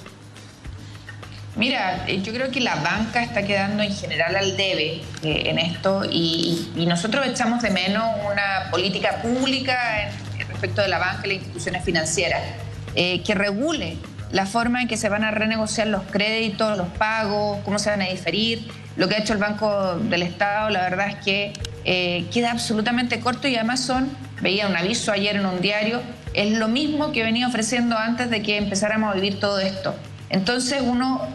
Mira, yo creo que la banca está quedando en general al debe en esto y nosotros echamos de menos una política pública respecto de la banca y las instituciones financieras que regule la forma en que se van a renegociar los créditos, los pagos, cómo se van a diferir. Lo que ha hecho el Banco del Estado, la verdad es que queda absolutamente corto y además veía un aviso ayer en un diario, es lo mismo que venía ofreciendo antes de que empezáramos a vivir todo esto. Entonces uno,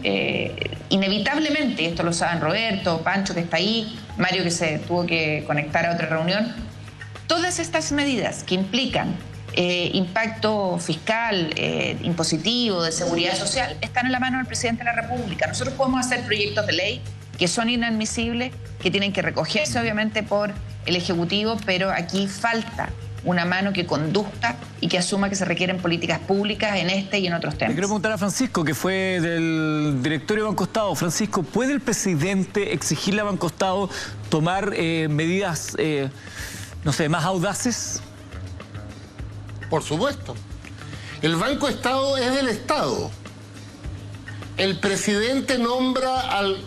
inevitablemente, esto lo saben Roberto, Pancho que está ahí, Mario que se tuvo que conectar a otra reunión, todas estas medidas que implican impacto fiscal, impositivo, de seguridad social, están en la mano del presidente de la República. Nosotros podemos hacer proyectos de ley que son inadmisibles, que tienen que recogerse obviamente por el Ejecutivo, pero aquí falta una mano que conduzca y que asuma que se requieren políticas públicas en este y en otros temas. Le quiero preguntar a Francisco, que fue del directorio de Banco Estado. Francisco, ¿puede el presidente exigirle a Banco Estado tomar medidas, no sé, más audaces? Por supuesto. El Banco Estado es del Estado. El presidente nombra al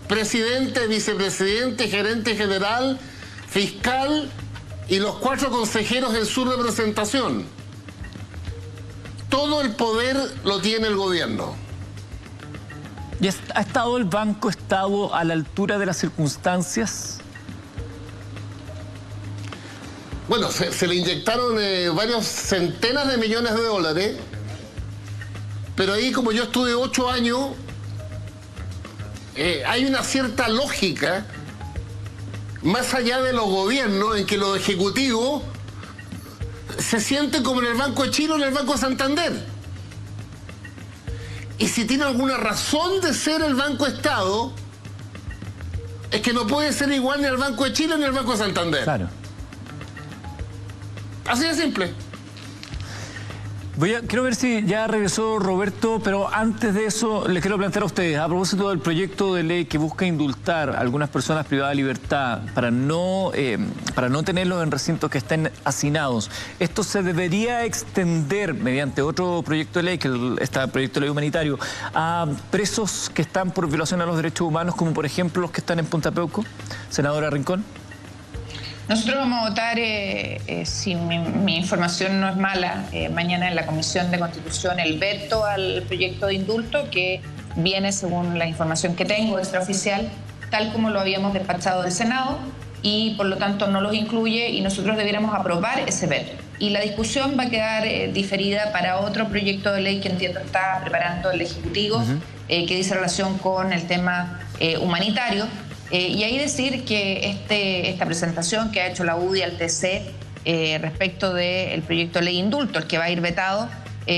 presidente, vicepresidente, gerente general, fiscal y los 4 consejeros en su representación. Todo el poder lo tiene el gobierno. ¿Y ha estado el Banco Estado a la altura de las circunstancias? Bueno, se le inyectaron varias centenas de millones de dólares, pero ahí, como yo estuve 8 años, hay una cierta lógica más allá de los gobiernos en que los ejecutivos se sienten como en el Banco de Chile o en el Banco de Santander. Y si tiene alguna razón de ser el Banco Estado, es que no puede ser igual ni el Banco de Chile ni el Banco de Santander. Claro. Así de simple. Quiero ver si ya regresó Roberto, pero antes de eso les quiero plantear a ustedes, a propósito del proyecto de ley que busca indultar a algunas personas privadas de libertad para no tenerlos en recintos que estén hacinados. Esto se debería extender mediante otro proyecto de ley, que este proyecto de ley humanitario, a presos que están por violación a los derechos humanos, como por ejemplo los que están en Punta Peuco. Senadora Rincón. Nosotros vamos a votar, si mi información no es mala, mañana en la Comisión de Constitución el veto al proyecto de indulto que viene, según la información que tengo extraoficial, tal como lo habíamos despachado del Senado y por lo tanto no los incluye y nosotros debiéramos aprobar ese veto. Y la discusión va a quedar diferida para otro proyecto de ley que entiendo está preparando el Ejecutivo, que dice relación con el tema humanitario. Y ahí decir que esta presentación que ha hecho la UDI al TC respecto del proyecto de ley indulto, el que va a ir vetado,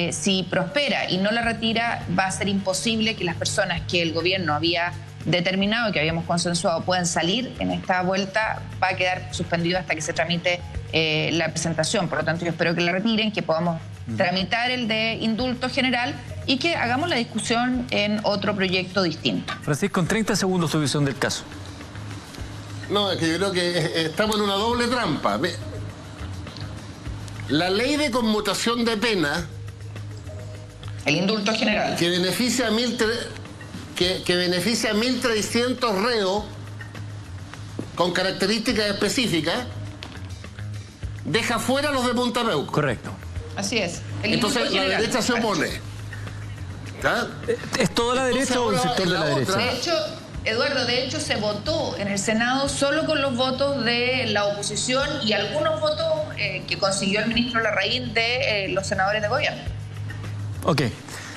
si prospera y no la retira, va a ser imposible que las personas que el gobierno había determinado y que habíamos consensuado puedan salir en esta vuelta, va a quedar suspendido hasta que se tramite la presentación. Por lo tanto, yo espero que la retiren, que podamos tramitar el de indulto general y que hagamos la discusión en otro proyecto distinto. Francisco, en 30 segundos su visión del caso. No, es que yo creo que estamos en una doble trampa. La ley de conmutación de pena, el indulto general, que beneficia a 1.300 reos con características específicas, deja fuera a los de Punta Peuco. Correcto. Así es. Entonces la derecha se opone. ¿Ah? ¿Es toda la derecha o un sector de la derecha? De hecho, Eduardo, se votó en el Senado solo con los votos de la oposición y algunos votos que consiguió el ministro Larraín de los senadores de gobierno. Ok.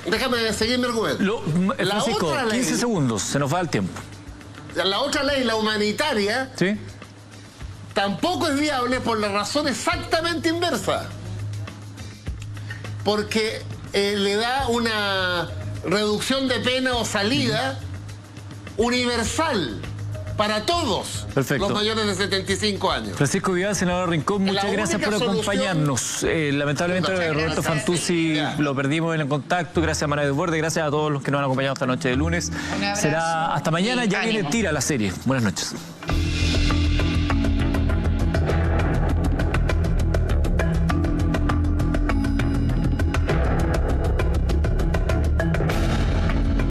Déjame seguir mi argumento. Francisco, 15 segundos, se nos va el tiempo. La otra ley, la humanitaria, ¿Sí? tampoco es viable por la razón exactamente inversa. Porque le da una reducción de pena o salida universal para todos. Perfecto. Los mayores de 75 años. Francisco Vidal, senador Rincón, muchas gracias por acompañarnos. Lamentablemente Roberto Fantuzzi lo perdimos en el contacto. Gracias a Manuel Desbordes, gracias a todos los que nos han acompañado esta noche de lunes. Será hasta mañana, ya viene Tira la serie. Buenas noches.